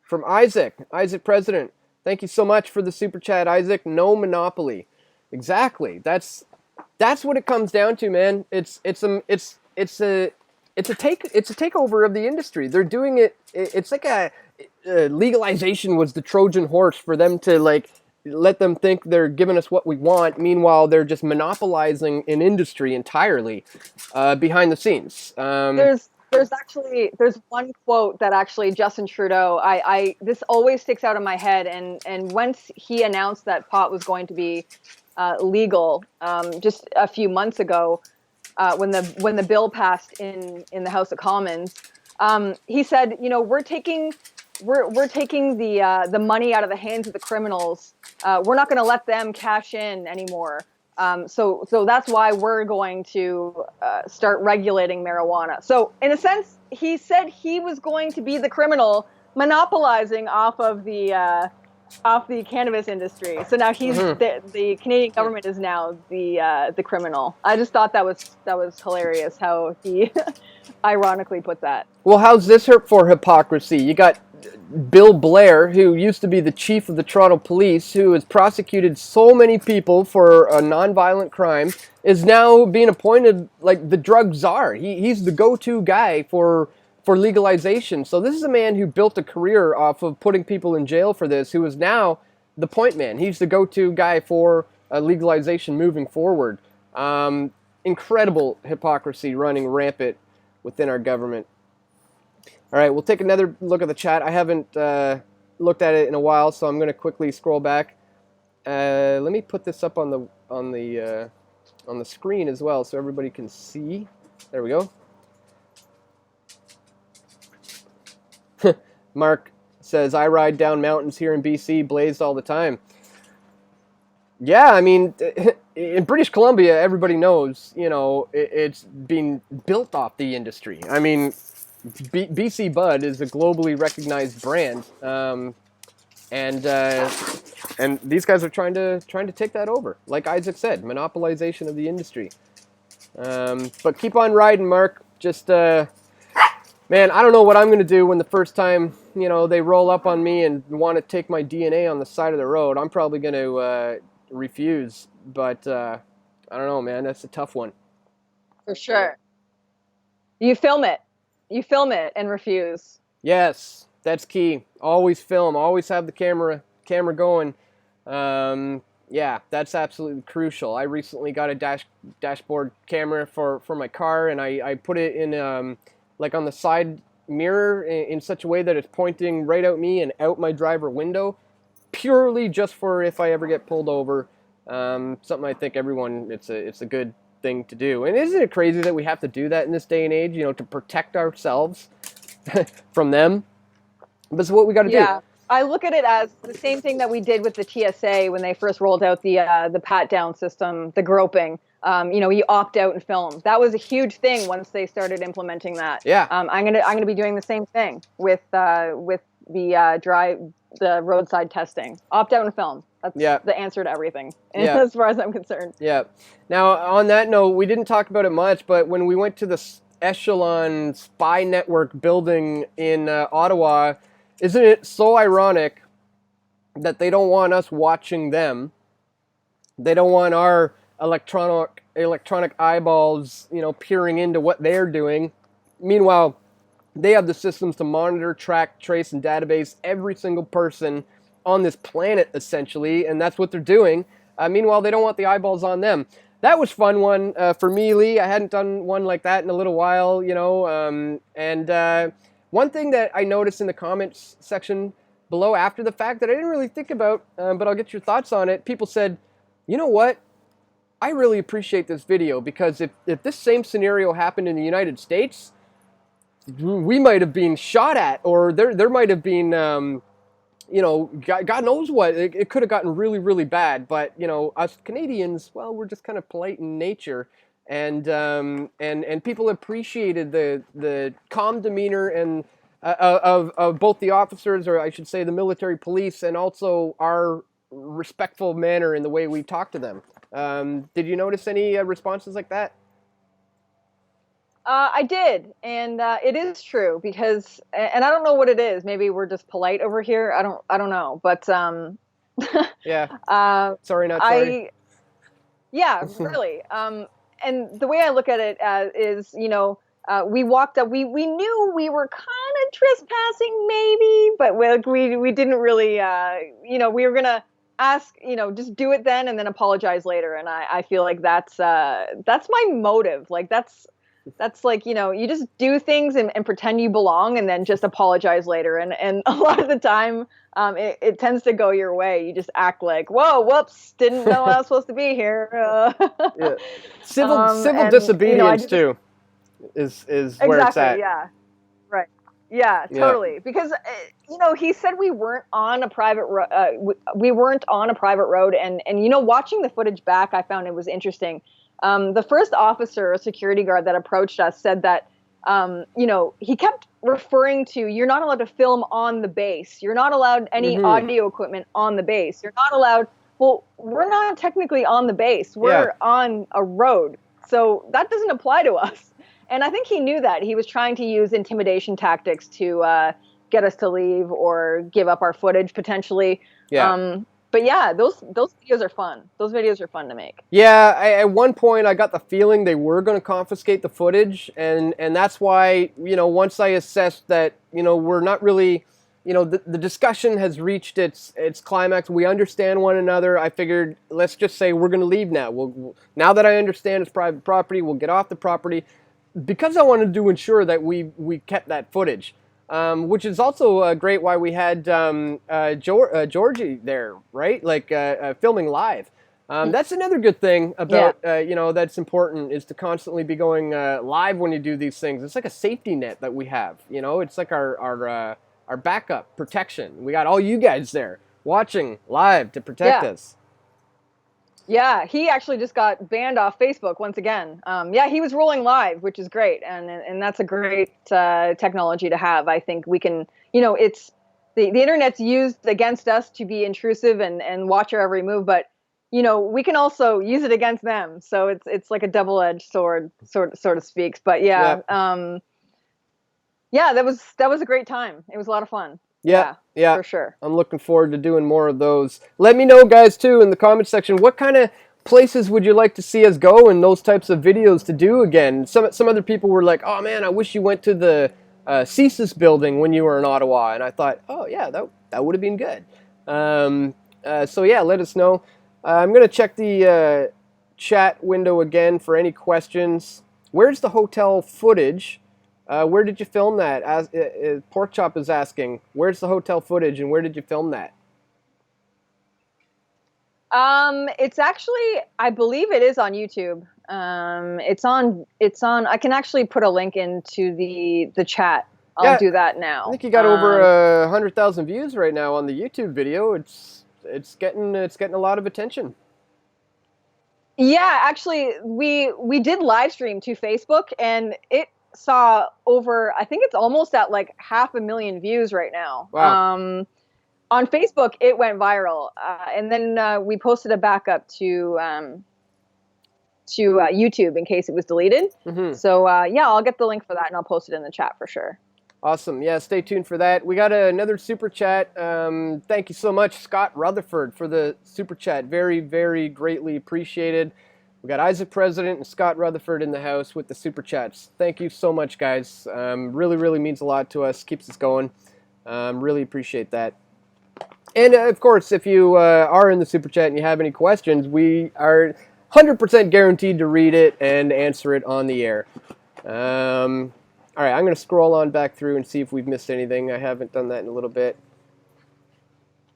[SPEAKER 1] from Isaac President. Thank you so much for the super chat, Isaac. No monopoly. Exactly. That's what it comes down to, man. It's a takeover of the industry. They're doing it. It's like legalization was the Trojan horse for them to let them think they're giving us what we want. Meanwhile, they're just monopolizing an industry entirely behind the scenes.
[SPEAKER 2] There's one quote that actually Justin Trudeau, this always sticks out in my head, and once he announced that pot was going to be legal just a few months ago, when the bill passed in the House of Commons, he said, we're taking the money out of the hands of the criminals. We're not going to let them cash in anymore. So that's why we're going to start regulating marijuana. So in a sense, he said he was going to be the criminal monopolizing off of the cannabis industry. So now he's the Canadian government is now the criminal. I just thought that was hilarious how he ironically put that.
[SPEAKER 1] Well, how's this hurt for hypocrisy? You got Bill Blair, who used to be the chief of the Toronto Police, who has prosecuted so many people for a nonviolent crime, is now being appointed like the drug czar. He's the go-to guy for legalization. So this is a man who built a career off of putting people in jail for this, who is now the point man. He's the go-to guy for legalization moving forward. Incredible hypocrisy running rampant within our government. All right, we'll take another look at the chat. I haven't looked at it in a while, so I'm going to quickly scroll back. Let me put this up on the screen as well, so everybody can see. There we go. Mark says, I ride down mountains here in BC, blazed all the time. Yeah, I mean, in British Columbia, everybody knows, it's being built off the industry. I mean, BC Bud is a globally recognized brand, and these guys are trying to take that over. Like Isaac said, monopolization of the industry. But keep on riding, Mark. Just man, I don't know what I'm gonna do when the first time they roll up on me and want to take my DNA on the side of the road. I'm probably gonna refuse, but I don't know, man. That's a tough one.
[SPEAKER 2] For sure. You film it and refuse.
[SPEAKER 1] Yes, that's key. Always film. Always have the camera going. Yeah, that's absolutely crucial. I recently got a dashboard camera for my car, and I put it in like on the side mirror in such a way that it's pointing right at me and out my driver window, purely just for if I ever get pulled over. Something I think everyone, it's a good thing to do. And isn't it crazy that we have to do that in this day and age, to protect ourselves from them? But it's what we got to do.
[SPEAKER 2] I look at it as the same thing that we did with the TSA when they first rolled out the pat down system, the groping. You opt out and film. That was a huge thing once they started implementing that.
[SPEAKER 1] Yeah.
[SPEAKER 2] I'm gonna be doing the same thing with the roadside testing. Opt out and film. That's the answer to everything, as far as I'm concerned.
[SPEAKER 1] Yeah. Now, on that note, we didn't talk about it much, but when we went to the Echelon spy network building in Ottawa, isn't it so ironic that they don't want us watching them? They don't want our electronic eyeballs, peering into what they're doing. Meanwhile, they have the systems to monitor, track, trace, and database every single person on this planet, essentially, and that's what they're doing. Meanwhile, they don't want the eyeballs on them. That was fun one for me, Leigh. I hadn't done one like that in a little while, and one thing that I noticed in the comments section below after the fact that I didn't really think about, but I'll get your thoughts on it. People said, you know what? I really appreciate this video because if this same scenario happened in the United States, we might have been shot at, or there might have been, God knows what. It could have gotten really, really bad. But, us Canadians, well, we're just kind of polite in nature. And people appreciated the calm demeanor and of both the officers, or I should say the military police, and also our respectful manner in the way we talk to them. Did you notice any responses like that?
[SPEAKER 2] I did, and it is true because, and I don't know what it is. Maybe we're just polite over here. I don't know, but
[SPEAKER 1] yeah. Sorry, not sorry.
[SPEAKER 2] Yeah, really. And the way I look at it is, we walked up. We knew we were kind of trespassing, maybe, but we didn't really. We were gonna ask, just do it then and then apologize later. And I feel like that's my motive. Like that's like, you just do things and pretend you belong and then just apologize later. And a lot of the time, it tends to go your way. You just act like, whoa, whoops, didn't know I was supposed to be here.
[SPEAKER 1] Yeah. Civil disobedience too is where it's at.
[SPEAKER 2] Yeah. Right. Yeah, totally. Yeah. Because, he said we weren't on a private we weren't on a private road. And, watching the footage back, I found it was interesting. The first officer, a security guard that approached us, said that, he kept referring to, you're not allowed to film on the base. You're not allowed any audio equipment on the base. You're not allowed. Well, we're not technically on the base. We're on a road. So that doesn't apply to us. And I think he knew that. He was trying to use intimidation tactics to get us to leave or give up our footage potentially. Yeah. But yeah, those videos are fun. Those videos are fun to make.
[SPEAKER 1] Yeah, at one point I got the feeling they were going to confiscate the footage, and that's why, once I assessed that, we're not really, the discussion has reached its climax. We understand one another. I figured, let's just say we're going to leave now. Now that I understand it's private property, we'll get off the property, because I wanted to ensure that we kept that footage. Which is also great why we had Georgie there, right? Like filming live. That's another good thing about, that's important, is to constantly be going live when you do these things. It's like a safety net that we have, it's like our backup protection. We got all you guys there watching live to protect us.
[SPEAKER 2] Yeah, he actually just got banned off Facebook once again. He was rolling live, which is great, and that's a great technology to have. I think we can, it's the internet's used against us to be intrusive and watch our every move, but we can also use it against them. So it's like a double-edged sword, sort of speaks. But that was a great time. It was a lot of fun. Yeah, for sure.
[SPEAKER 1] I'm looking forward to doing more of those. Let me know, guys, too, in the comment section, what kind of places would you like to see us go and those types of videos to do again? Some other people were like, oh, man, I wish you went to the CSIS building when you were in Ottawa. And I thought, oh, yeah, that would have been good. Let us know. I'm going to check the chat window again for any questions. Where's the hotel footage? Where did you film that? Pork Chop is asking, where's the hotel footage and where did you film that?
[SPEAKER 2] It's actually, I believe it is on YouTube. It's on. I can actually put a link into the chat. I'll do that now.
[SPEAKER 1] I think you got over 100,000 views right now on the YouTube video. It's getting a lot of attention.
[SPEAKER 2] Yeah, actually, we did live stream to Facebook, and it saw over. I think it's almost at like 500,000 views right now.
[SPEAKER 1] Wow.
[SPEAKER 2] On Facebook, it went viral, and then we posted a backup to YouTube in case it was deleted.
[SPEAKER 1] Mm-hmm.
[SPEAKER 2] So yeah, I'll get the link for that and I'll post it in the chat for sure.
[SPEAKER 1] Awesome. Yeah, stay tuned for that. We got another super chat. Thank you so much, Scott Rutherford, for the super chat. Very, very greatly appreciated. We got Isaac President and Scott Rutherford in the house with the super chats. Thank you so much, guys. Really, really means a lot to us. Keeps us going. Really appreciate that. And of course, if you are in the super chat and you have any questions, we are 100% guaranteed to read it and answer it on the air. All right, I'm going to scroll on back through and see if we've missed anything. I haven't done that in a little bit.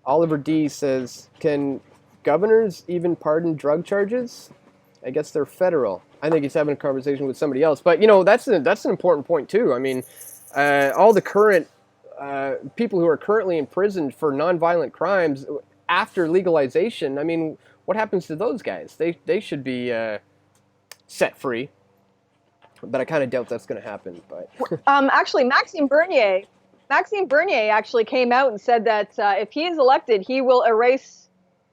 [SPEAKER 1] Oliver D says, can governors even pardon drug charges? I guess they're federal. I think he's having a conversation with somebody else. But, you know, that's an important point, too. I mean, all the current people who are currently imprisoned for nonviolent crimes after legalization, I mean, what happens to those guys? They should be set free. But I kind of doubt that's going to happen. But
[SPEAKER 2] actually, Maxime Bernier actually came out and said that if he is elected, he will erase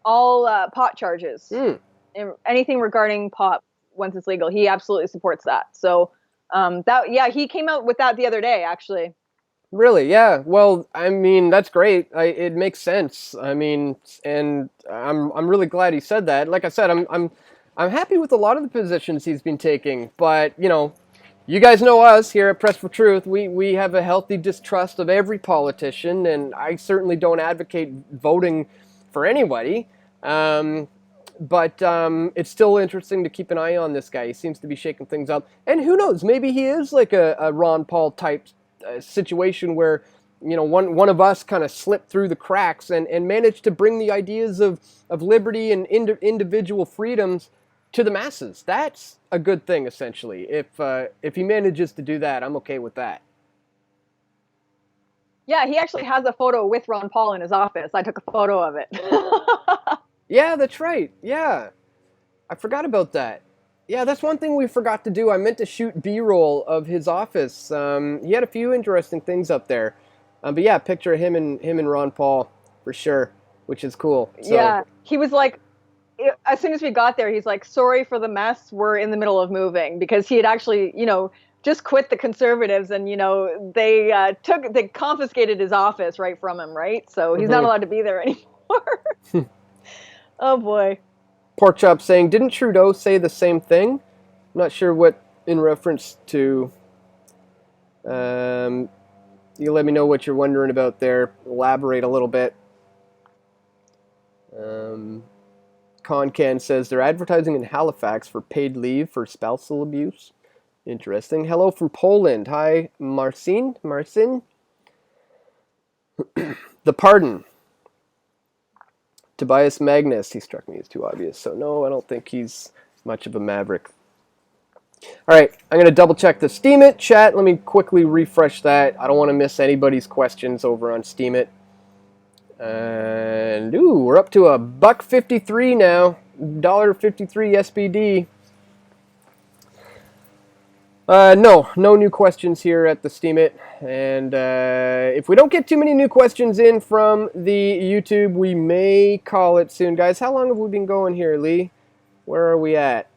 [SPEAKER 2] all pot charges. Anything regarding pot once it's legal. He absolutely supports that. So he came out with that the other day, actually.
[SPEAKER 1] Really? Yeah. Well, I mean, that's great. It makes sense. I mean, and I'm really glad he said that. Like I said, I'm happy with a lot of the positions he's been taking, but you know, you guys know us here at Press for Truth. We have a healthy distrust of every politician, and I certainly don't advocate voting for anybody. But it's still interesting to keep an eye on this guy. He seems to be shaking things up, and who knows? Maybe he is like a Ron Paul type situation where, you know, one of us kind of slipped through the cracks and managed to bring the ideas of liberty and individual freedoms to the masses. That's a good thing, essentially. If he manages to do that, I'm okay with that.
[SPEAKER 2] Yeah, he actually has a photo with Ron Paul in his office. I took a photo of it.
[SPEAKER 1] Yeah, that's right. Yeah, I forgot about that. Yeah, that's one thing we forgot to do. I meant to shoot B-roll of his office. He had a few interesting things up there. But yeah, picture of him and Ron Paul for sure, which is cool. So,
[SPEAKER 2] yeah, he was like, as soon as we got there, he's like, sorry for the mess. We're in the middle of moving, because he had actually, you know, just quit the Conservatives, and, you know, they confiscated his office right from him, right? So he's not allowed to be there anymore. Oh boy.
[SPEAKER 1] Pork Chop saying, didn't Trudeau say the same thing? I'm not sure what in reference to. You let me know what you're wondering about there. Elaborate a little bit. Concan says they're advertising in Halifax for paid leave for spousal abuse. Interesting. Hello from Poland. Hi, Marcin. The Pardon. Tobias Magnus, he struck me as too obvious, so no, I don't think he's much of a maverick. All right, I'm going to double check the Steemit chat. Let me quickly refresh that. I don't want to miss anybody's questions over on Steemit. And, ooh, we're up to $1.53 now. $1.53 SBD. No new questions here at the Steemit. And if we don't get too many new questions in from the YouTube, we may call it soon. Guys, how long have we been going here, Leigh? Where are we at?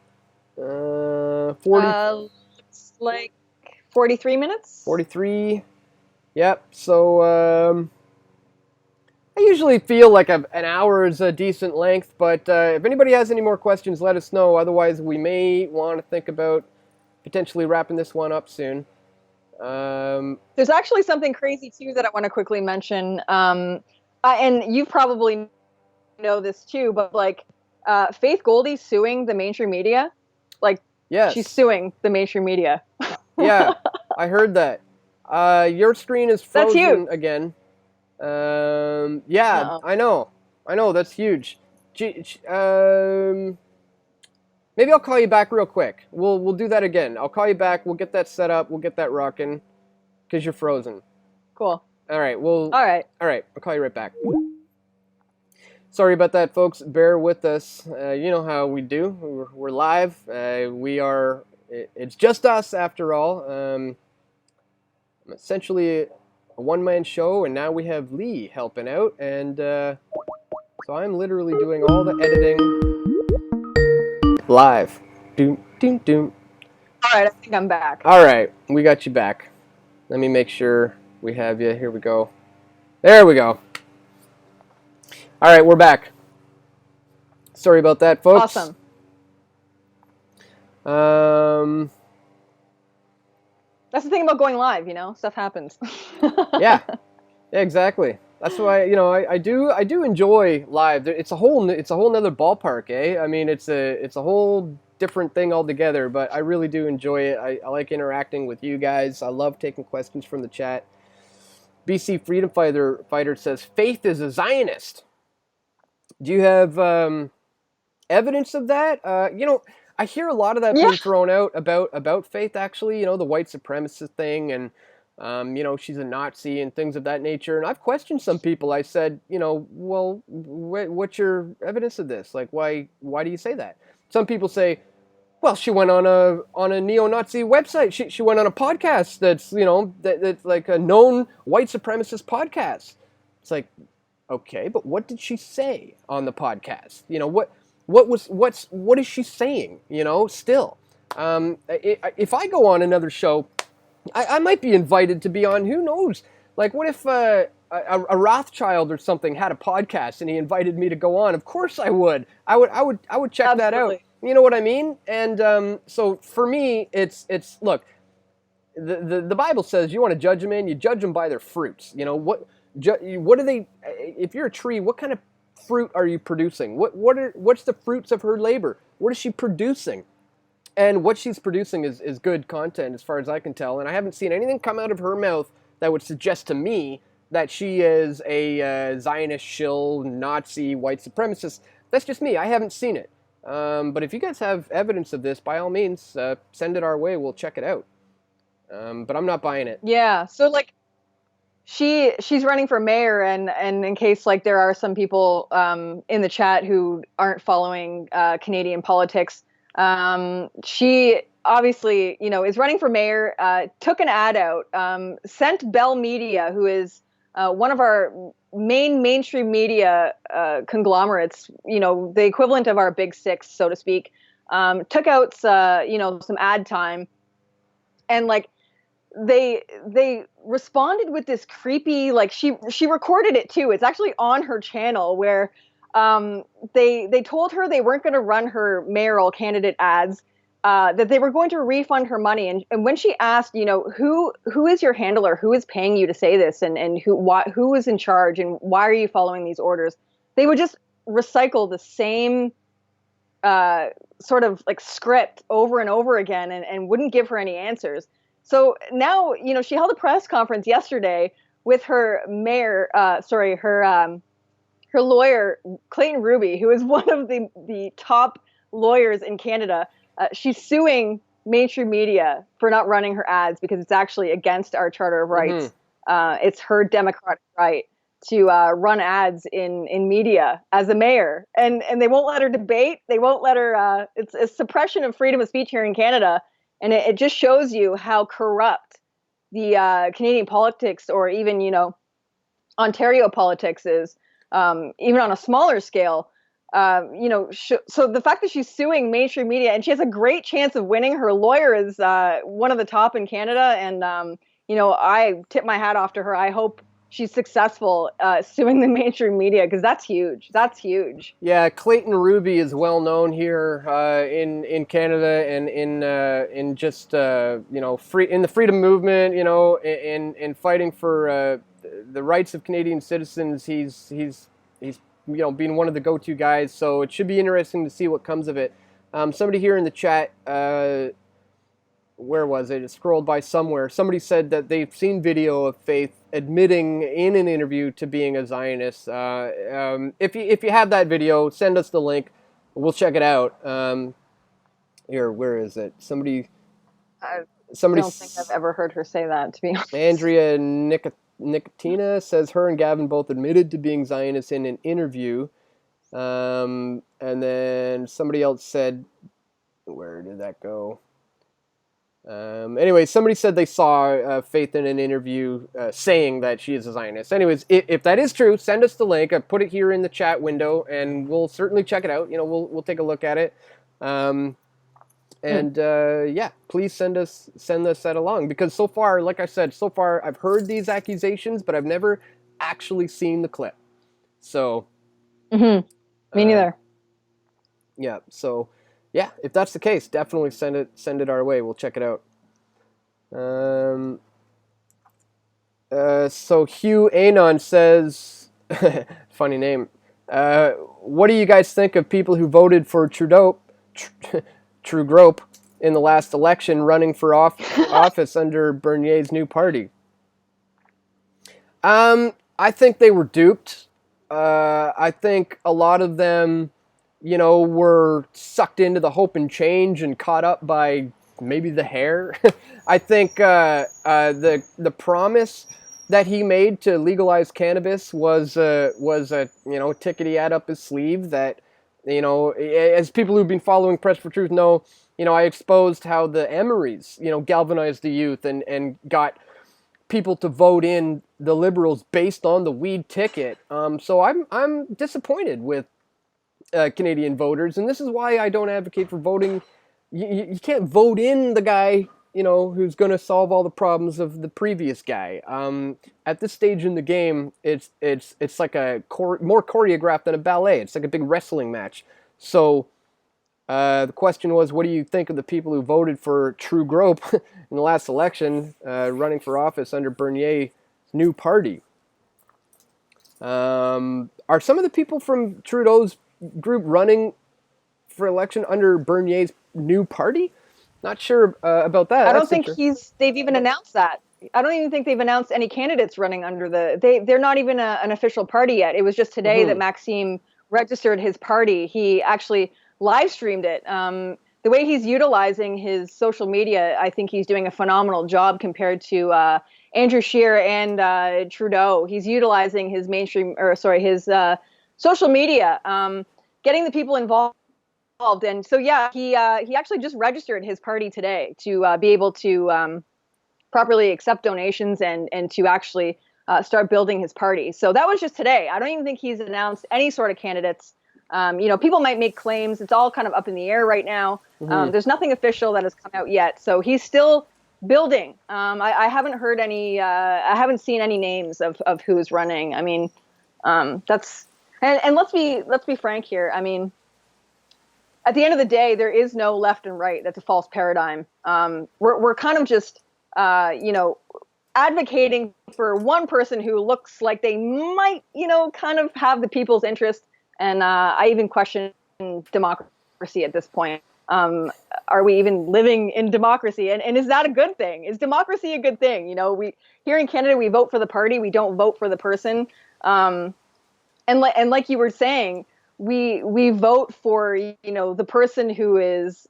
[SPEAKER 1] 40.
[SPEAKER 2] Looks like 43 minutes.
[SPEAKER 1] 43. Yep. So I usually feel like an hour is a decent length, but if anybody has any more questions, let us know. Otherwise, we may want to think about potentially wrapping this one up soon.
[SPEAKER 2] There's actually something crazy too that I want to quickly mention, and you probably know this too, but like Faith Goldie's suing the mainstream media. Like, yes, she's suing the mainstream media.
[SPEAKER 1] Yeah, I heard that. Your screen is frozen again. Yeah, I know. That's huge. Maybe I'll call you back real quick. We'll do that again. I'll call you back. We'll get that set up. We'll get that rocking. Because you're frozen.
[SPEAKER 2] Cool.
[SPEAKER 1] All right.
[SPEAKER 2] All right.
[SPEAKER 1] I'll call you right back. Sorry about that, folks. Bear with us. You know how we do. We're live. It's just us after all. I'm essentially a one-man show, and now we have Leigh helping out. And so I'm literally doing all the editing live. Doom, doom, doom.
[SPEAKER 2] All right. I think I'm back.
[SPEAKER 1] All right. We got you back. Let me make sure we have you. Here we go. There we go. All right, we're back. Sorry about that, folks.
[SPEAKER 2] Awesome. That's the thing about going live, stuff happens.
[SPEAKER 1] Yeah, exactly. That's why I do enjoy live. It's a whole nother ballpark, eh? I mean, it's a whole different thing altogether. But I really do enjoy it. I like interacting with you guys. I love taking questions from the chat. BC Freedom Fighter says Faith is a Zionist. Do you have evidence of that? I hear a lot of that being thrown out about Faith, actually, the white supremacist thing, and, she's a Nazi and things of that nature. And I've questioned some people. I said, well, what's your evidence of this? Like, why do you say that? Some people say, well, she went on a neo-Nazi website. She went on a podcast that's, that's like a known white supremacist podcast. It's like, okay, but what did she say on the podcast? What is she saying? Still, if I go on another show, I might be invited to be on. Who knows? Like, what if a Rothschild or something had a podcast and he invited me to go on? Of course, I would. I would check
[SPEAKER 2] Absolutely.
[SPEAKER 1] that out. You know what I mean? And so for me, it's look. The Bible says you want to judge a man, you judge them by their fruits. What do they? If you're a tree, what kind of fruit are you producing? What's the fruits of her labor? What is she producing? And what she's producing is good content, as far as I can tell. And I haven't seen anything come out of her mouth that would suggest to me that she is a Zionist shill, Nazi, white supremacist. That's just me. I haven't seen it. But if you guys have evidence of this, by all means, send it our way. We'll check it out. But I'm not buying it.
[SPEAKER 2] Yeah. So she's running for mayor, and in case there are some people in the chat who aren't following Canadian politics, she obviously is running for mayor. Took an ad out, sent Bell Media, who is one of our mainstream media conglomerates, the equivalent of our big six, so to speak, took out some ad time, and they responded with this creepy, she recorded it too. It's actually on her channel, where they told her they weren't going to run her mayoral candidate ads, that they were going to refund her money. And when she asked, who is your handler, who is paying you to say this, and who is in charge, and why are you following these orders, they would just recycle the same sort of script over and over again, and wouldn't give her any answers. So now, she held a press conference yesterday with her her lawyer, Clayton Ruby, who is one of the top lawyers in Canada. She's suing mainstream media for not running her ads because it's actually against our Charter of Rights. Mm-hmm. It's her democratic right to run ads in media as a mayor, and they won't let her debate. They won't let her. It's a suppression of freedom of speech here in Canada, and it just shows you how corrupt the Canadian politics, or even Ontario politics is, even on a smaller scale. So the fact that she's suing mainstream media and she has a great chance of winning, her lawyer is one of the top in Canada, and I tip my hat off to her. I hope she's successful suing the mainstream media, because that's huge. That's huge.
[SPEAKER 1] Yeah, Clayton Ruby is well known here in Canada, and in just free in the freedom movement. In fighting for the rights of Canadian citizens. He's being one of the go-to guys. So it should be interesting to see what comes of it. Somebody here in the chat, where was it? It scrolled by somewhere. Somebody said that they've seen video of Faith admitting in an interview to being a Zionist. If you have that video, send us the link. We'll check it out. Here, where is it? Somebody
[SPEAKER 2] I
[SPEAKER 1] somebody
[SPEAKER 2] don't think I've ever heard her say that, to be honest.
[SPEAKER 1] Andrea Nicotina says her and Gavin both admitted to being Zionists in an interview. And then somebody else said, where did that go? Anyway, somebody said they saw Faith in an interview saying that she is a Zionist. Anyways, if that is true, send us the link. I put it here in the chat window, and we'll certainly check it out. We'll take a look at it. Yeah, please send us that along, because so far, like I said, I've heard these accusations, but I've never actually seen the clip. So,
[SPEAKER 2] me neither.
[SPEAKER 1] Yeah. So, yeah, if that's the case, definitely send it our way. We'll check it out. So Hugh Anon says, funny name. What do you guys think of people who voted for Trudeau? True Grope in the last election, running for office under Bernier's new party. I think they were duped. I think a lot of them, were sucked into the hope and change and caught up by maybe the hair. I think the promise that he made to legalize cannabis was a ticket he had up his sleeve that. As people who've been following Press for Truth know, I exposed how the Emery's, galvanized the youth and got people to vote in the Liberals based on the weed ticket. So I'm disappointed with Canadian voters, and this is why I don't advocate for voting. You can't vote in the guy, who's going to solve all the problems of the previous guy. At this stage in the game, it's like more choreographed than a ballet. It's like a big wrestling match. So the question was, what do you think of the people who voted for True Grope in the last election, running for office under Bernier's new party? Are some of the people from Trudeau's group running for election under Bernier's new party? Not sure about that.
[SPEAKER 2] I don't think they've even announced that. I don't even think they've announced any candidates running under they're not even an official party yet. It was just today that Maxime registered his party. He actually live streamed it. The way he's utilizing his social media, I think he's doing a phenomenal job compared to Andrew Scheer and Trudeau. He's utilizing his his social media, getting the people involved. And so, yeah, he actually just registered his party today to be able to properly accept donations and to actually start building his party. So that was just today. I don't even think he's announced any sort of candidates. People might make claims. It's all kind of up in the air right now. There's nothing official that has come out yet. So he's still building. I haven't heard any. I haven't seen any names of who's running. I mean, that's and let's be frank here. I mean, at the end of the day, there is no left and right. That's a false paradigm. We're kind of just, advocating for one person who looks like they might, kind of have the people's interest. And I even question democracy at this point. Are we even living in democracy? And is that a good thing? Is democracy a good thing? We here in Canada, we vote for the party. We don't vote for the person. And like you were saying, we vote for, the person who is,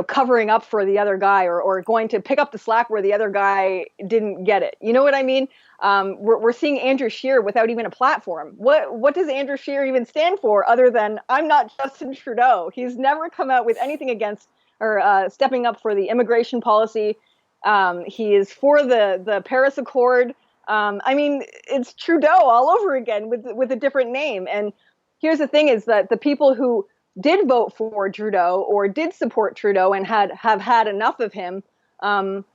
[SPEAKER 2] covering up for the other guy or going to pick up the slack where the other guy didn't get it. You know what I mean? We're seeing Andrew Scheer without even a platform. What does Andrew Scheer even stand for other than I'm not Justin Trudeau? He's never come out with anything against or stepping up for the immigration policy. He is for the Paris Accord. I mean, it's Trudeau all over again with a different name. And here's the thing is that the people who did vote for Trudeau or did support Trudeau and have had enough of him, and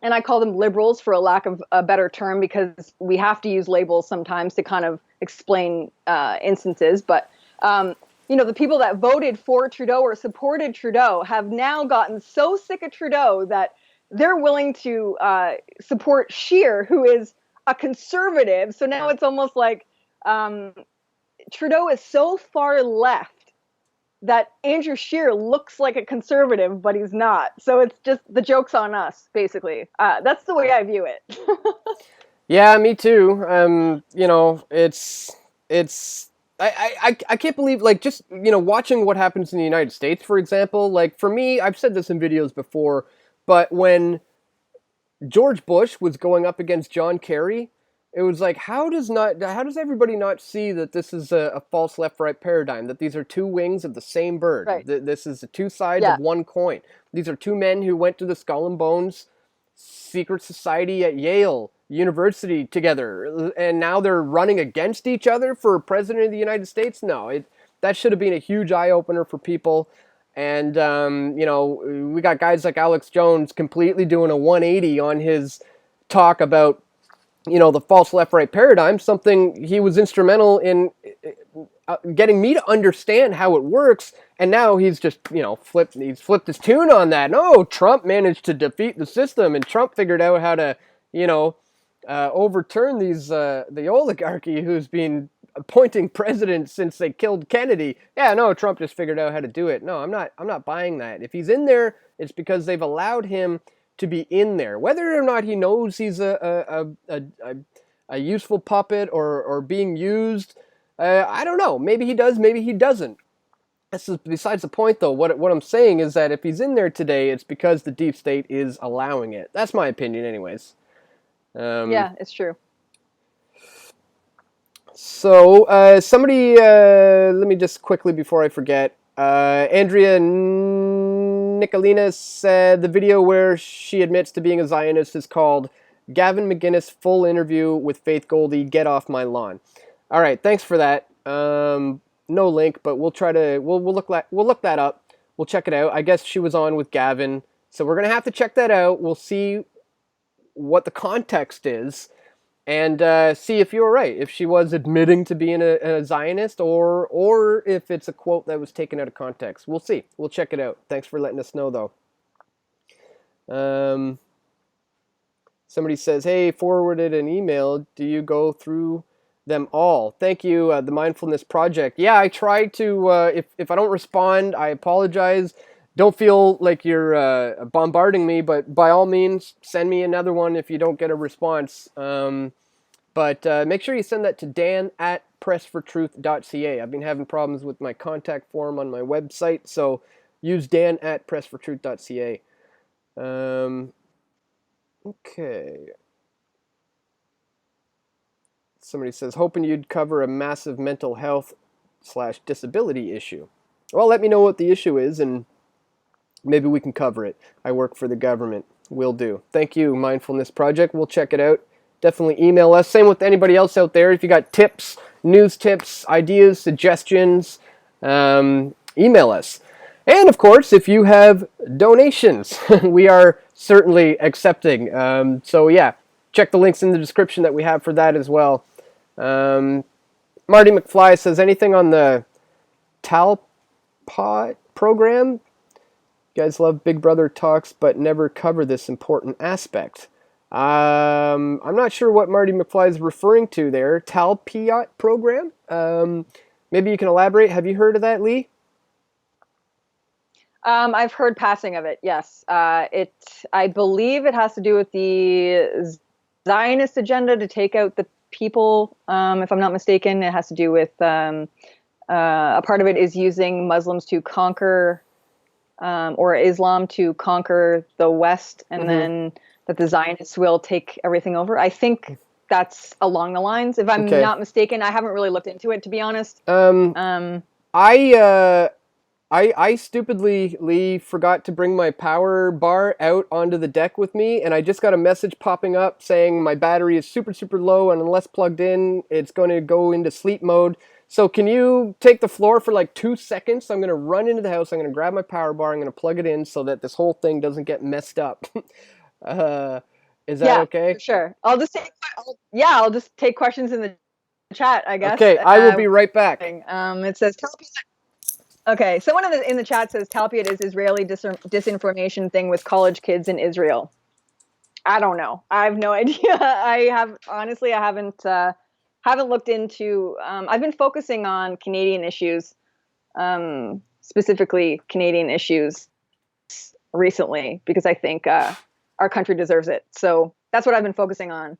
[SPEAKER 2] I call them liberals for a lack of a better term because we have to use labels sometimes to kind of explain instances. But, the people that voted for Trudeau or supported Trudeau have now gotten so sick of Trudeau that they're willing to support Scheer, who is a conservative. So now it's almost like Trudeau is so far left that Andrew Scheer looks like a conservative, but he's not. So it's just the joke's on us, basically. That's the way I view it.
[SPEAKER 1] Yeah, me too. It's I can't believe, like, just, watching what happens in the United States, for example. Like, for me, I've said this in videos before, but when George Bush was going up against John Kerry, it was like, how does everybody not see that this is a false left-right paradigm, that these are two wings of the same bird?
[SPEAKER 2] Right.
[SPEAKER 1] This is the two sides
[SPEAKER 2] Yeah.
[SPEAKER 1] of one coin. These are two men who went to the Skull and Bones secret society at Yale University together, and now they're running against each other for president of the United States. No, that should have been a huge eye-opener for people. And, we got guys like Alex Jones completely doing a 180 on his talk about, the false left-right paradigm, something he was instrumental in getting me to understand how it works. And now he's just, flipped his tune on that. No, Trump managed to defeat the system, and Trump figured out how to, overturn the oligarchy who's been appointing presidents since they killed Kennedy. Yeah, no, Trump just figured out how to do it. No, I'm not buying that. If he's in there, it's because they've allowed him to be in there. Whether or not he knows he's a useful puppet or being used, I don't know. Maybe he does, maybe he doesn't. This is besides the point, though. What I'm saying is that if he's in there today, it's because the deep state is allowing it. That's my opinion, anyways.
[SPEAKER 2] Yeah, it's true.
[SPEAKER 1] So, somebody, let me just quickly, before I forget, Andrea Nicolina said the video where she admits to being a Zionist is called Gavin McGinnis Full Interview with Faith Goldie, Get Off My Lawn. All right, thanks for that. No link, but we'll look that up. We'll check it out. I guess she was on with Gavin, so we're going to have to check that out. We'll see what the context is, and see if you were right, if she was admitting to being a Zionist, or if it's a quote that was taken out of context. We'll see. We'll check it out. Thanks for letting us know, though. Somebody says, hey, forwarded an email. Do you go through them all? Thank you, the Mindfulness Project. Yeah, I try to, if I don't respond, I apologize. Don't feel like you're bombarding me, but by all means, send me another one if you don't get a response. But make sure you send that to dan@pressfortruth.ca. I've been having problems with my contact form on my website, so use dan@pressfortruth.ca. Okay. Somebody says, hoping you'd cover a massive mental health / disability issue. Well, let me know what the issue is, and maybe we can cover it. I work for the government. Will do. Thank you, Mindfulness Project. We'll check it out. Definitely email us. Same with anybody else out there. If you got tips, news tips, ideas, suggestions, email us. And, of course, if you have donations, we are certainly accepting. So, yeah, check the links in the description that we have for that as well. Marty McFly says, anything on the Talpot program? You guys love Big Brother talks, but never cover this important aspect. I'm not sure what Marty McFly is referring to there. Talpiot program? Maybe you can elaborate. Have you heard of that, Leigh?
[SPEAKER 2] I've heard passing of it, yes. I believe it has to do with the Zionist agenda to take out the people, if I'm not mistaken. It has to do with, a part of it is using Muslims to conquer, or Islam to conquer the West, and then that the Zionists will take everything over. I think that's along the lines, if I'm not mistaken. I haven't really looked into it, to be honest.
[SPEAKER 1] I stupidly, Leigh, forgot to bring my power bar out onto the deck with me, and I just got a message popping up saying my battery is super, super low, and unless plugged in, it's going to go into sleep mode. So can you take the floor for like 2 seconds? I'm going to run into the house, I'm going to grab my power bar, I'm going to plug it in so that this whole thing doesn't get messed up. Is that okay?
[SPEAKER 2] For sure. I'll just take questions in the chat, I guess.
[SPEAKER 1] Okay, I will be right back.
[SPEAKER 2] It says Talpiot. Okay, someone in the chat says Talpiot is Israeli disinformation thing with college kids in Israel. I don't know. I have no idea. I haven't looked into. I've been focusing on Canadian issues, specifically Canadian issues, recently because I think our country deserves it. So that's what I've been focusing on.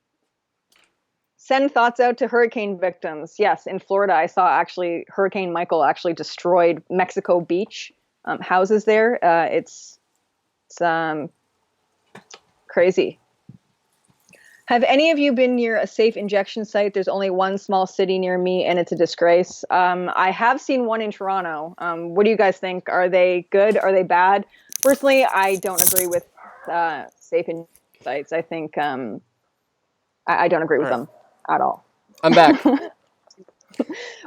[SPEAKER 2] Send thoughts out to hurricane victims. Yes, in Florida, I saw actually Hurricane Michael actually destroyed Mexico Beach houses there. It's crazy. Have any of you been near a safe injection site? There's only one small city near me, and it's a disgrace. I have seen one in Toronto. What do you guys think? Are they good? Are they bad? Personally, I don't agree with safe injection sites. I think I don't agree with them at all.
[SPEAKER 1] I'm back.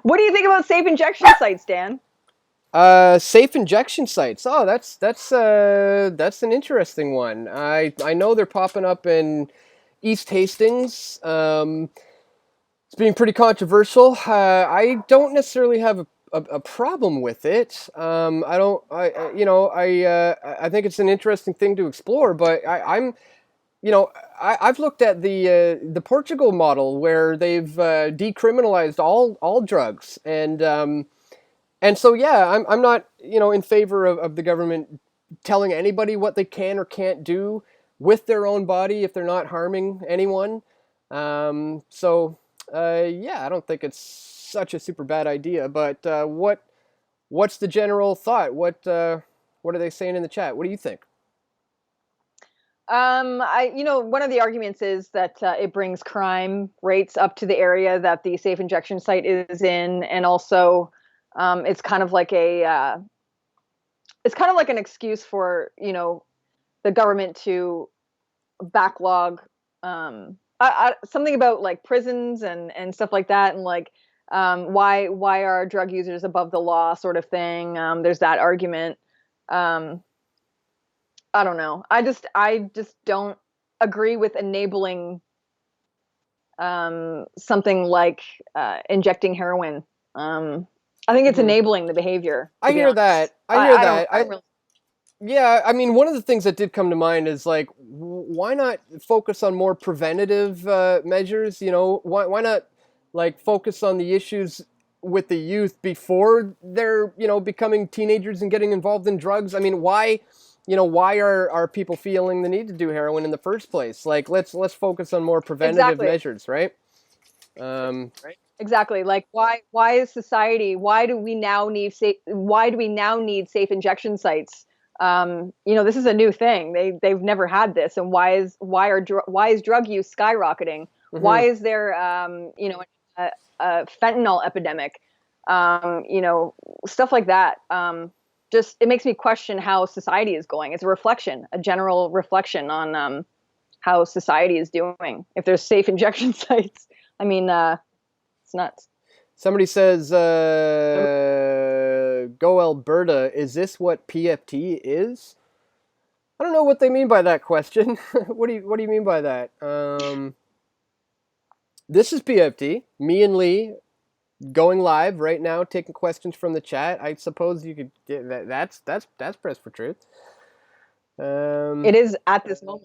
[SPEAKER 2] What do you think about safe injection sites, Dan?
[SPEAKER 1] Safe injection sites. Oh, that's an interesting one. I know they're popping up in East Hastings. It's being pretty controversial. I don't necessarily have a problem with it. I don't. I think it's an interesting thing to explore. But I've looked at the Portugal model where they've decriminalized all drugs, and so yeah, I'm not in favor of the government telling anybody what they can or can't do with their own body if they're not harming anyone. Yeah, I don't think it's such a super bad idea. But what's the general thought? What are they saying in the chat? What do you think?
[SPEAKER 2] One of the arguments is that it brings crime rates up to the area that the safe injection site is in, and also it's kind of like an excuse for the government to backlog something about like prisons and stuff like that, and like why are drug users above the law sort of thing. There's that argument. I don't know. I just don't agree with enabling something like injecting heroin. I think it's enabling the behavior.
[SPEAKER 1] I hear that. Yeah, I mean, one of the things that did come to mind is like, why not focus on more preventative measures? Why not like focus on the issues with the youth before they're becoming teenagers and getting involved in drugs? I mean, why are people feeling the need to do heroin in the first place? Like, let's focus on more preventative measures, right?
[SPEAKER 2] Exactly. Like, why is society? Why do we now need safe injection sites? This is a new thing. They've never had this, and why is drug use skyrocketing? Mm-hmm. Why is there a fentanyl epidemic? Stuff like that. Just it makes me question how society is going. It's a general reflection on how society is doing. If there's safe injection sites, I mean, it's nuts.
[SPEAKER 1] Somebody says, "Go Alberta." Is this what PFT is? I don't know what they mean by that question. What do you mean by that? This is PFT. Me and Leigh going live right now, taking questions from the chat. I suppose you could get that. That's Press for Truth.
[SPEAKER 2] It is at this moment.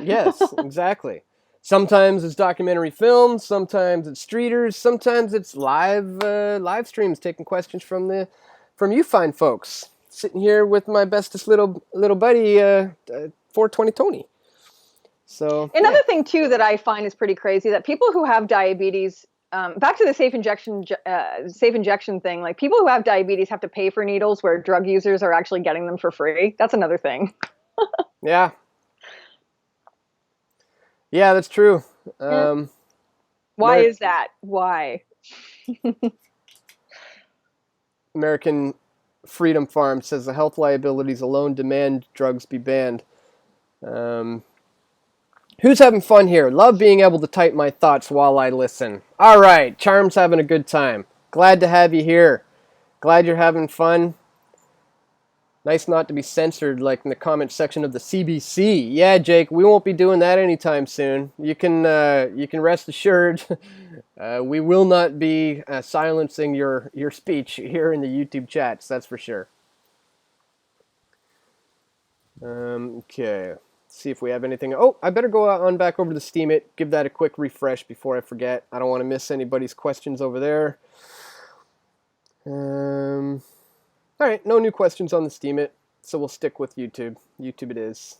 [SPEAKER 1] Yes, exactly. Sometimes it's documentary films, sometimes it's streeters, sometimes it's live streams, taking questions from you fine folks. Sitting here with my bestest little buddy, 420 Tony. So
[SPEAKER 2] another thing too that I find is pretty crazy, that people who have diabetes, back to the safe injection thing, like people who have diabetes have to pay for needles where drug users are actually getting them for free. That's another thing.
[SPEAKER 1] Yeah. Yeah, that's true.
[SPEAKER 2] Why is that? Why?
[SPEAKER 1] American Freedom Farm says the health liabilities alone demand drugs be banned. Who's having fun here? Love being able to type my thoughts while I listen. All right, Charm's having a good time. Glad to have you here. Glad you're having fun. Nice not to be censored like in the comment section of the CBC. Yeah, Jake, we won't be doing that anytime soon. You can rest assured we will not be silencing your speech here in the YouTube chats, that's for sure. Okay, let's see if we have anything. Oh, I better go on back over to the Steemit, give that a quick refresh before I forget. I don't want to miss anybody's questions over there. All right, no new questions on the Steemit, so we'll stick with YouTube. YouTube it is.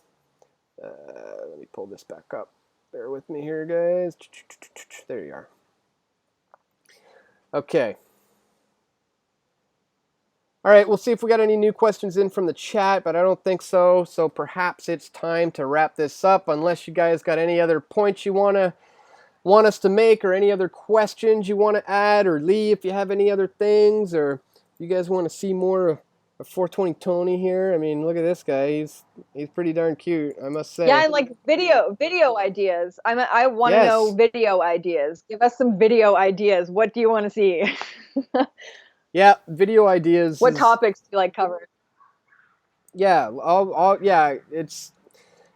[SPEAKER 1] Let me pull this back up. Bear with me here, guys. There you are. Okay. All right, we'll see if we got any new questions in from the chat, but I don't think so. So perhaps it's time to wrap this up, unless you guys got any other points you want us to make, or any other questions you want to add, or Leigh, if you have any other things, or you guys want to see more of 420 Tony here. I mean, look at this guy. He's pretty darn cute, I must say.
[SPEAKER 2] Yeah, and like video ideas. I want to know video ideas. Give us some video ideas. What do you want to see?
[SPEAKER 1] Yeah, video ideas.
[SPEAKER 2] What topics do you like covered?
[SPEAKER 1] Yeah, it's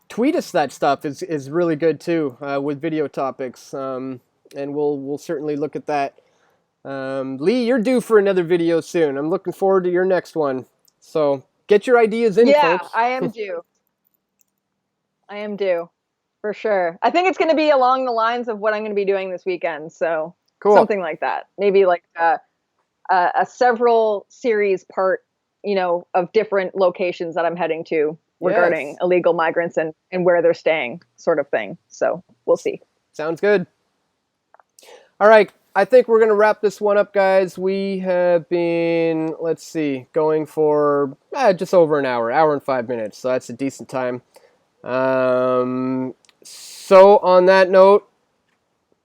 [SPEAKER 1] tweet us that stuff is really good too, with video topics, and we'll certainly look at that. Leigh, you're due for another video soon. I'm looking forward to your next one. So get your ideas in, folks.
[SPEAKER 2] I am due. I am due, for sure. I think it's going to be along the lines of what I'm going to be doing this weekend. So cool. Something like that. Maybe like a several series part, of different locations that I'm heading to regarding illegal migrants and where they're staying, sort of thing. So we'll see.
[SPEAKER 1] Sounds good. All right. I think we're going to wrap this one up, guys. We have been, let's see, going for just over an hour and 5 minutes. So that's a decent time. So on that note,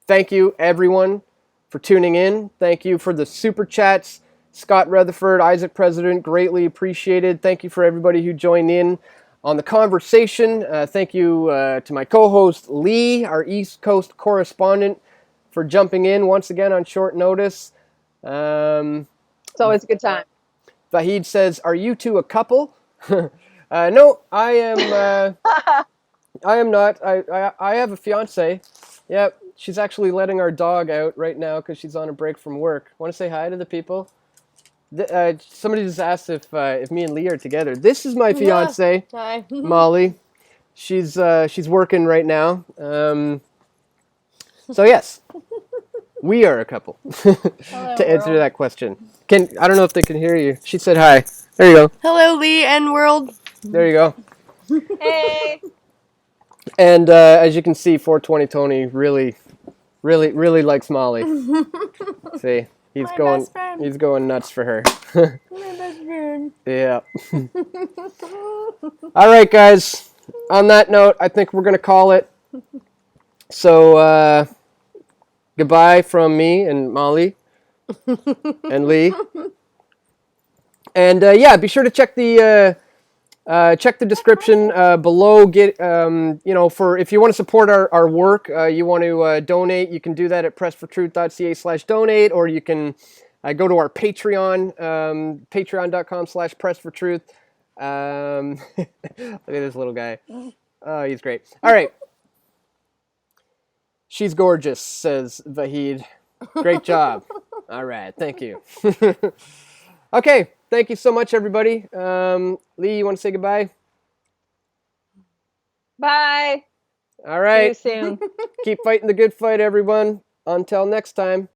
[SPEAKER 1] thank you everyone for tuning in. Thank you for the super chats. Scott Rutherford, Isaac President, greatly appreciated. Thank you for everybody who joined in on the conversation. Thank you to my co-host Leigh, our East Coast correspondent, for jumping in once again on short notice.
[SPEAKER 2] It's always a good time.
[SPEAKER 1] Vahid says, "Are you two a couple?" No, I am. I am not. I have a fiance. Yep, she's actually letting our dog out right now because she's on a break from work. Want to say hi to the people? Somebody just asked if me and Leigh are together. This is my fiance,
[SPEAKER 3] Hi.
[SPEAKER 1] Molly. She's working right now. So yes, we are a couple.
[SPEAKER 3] Hello,
[SPEAKER 1] to answer
[SPEAKER 3] world.
[SPEAKER 1] that question, I don't know if they can hear you. She said hi. There you go.
[SPEAKER 3] Hello, Leigh and world.
[SPEAKER 1] There you go.
[SPEAKER 2] Hey.
[SPEAKER 1] And as you can see, 420 Tony really likes Molly. See, he's going nuts for her.
[SPEAKER 3] My best friend.
[SPEAKER 1] Yeah. All right, guys. On that note, I think we're gonna call it. So goodbye from me and Molly and Leigh. And be sure to check the description below. Get for if you want to support our work, you want to donate, you can do that at pressfortruth.ca/donate, or you can go to our Patreon, patreon.com/pressfortruth. Look at this little guy. Oh, he's great. All right. She's gorgeous, says Vahid. Great job. All right, thank you. Okay, thank you so much, everybody. Leigh, you want to say goodbye?
[SPEAKER 2] Bye.
[SPEAKER 1] All right.
[SPEAKER 2] See you soon.
[SPEAKER 1] Keep fighting the good fight, everyone. Until next time.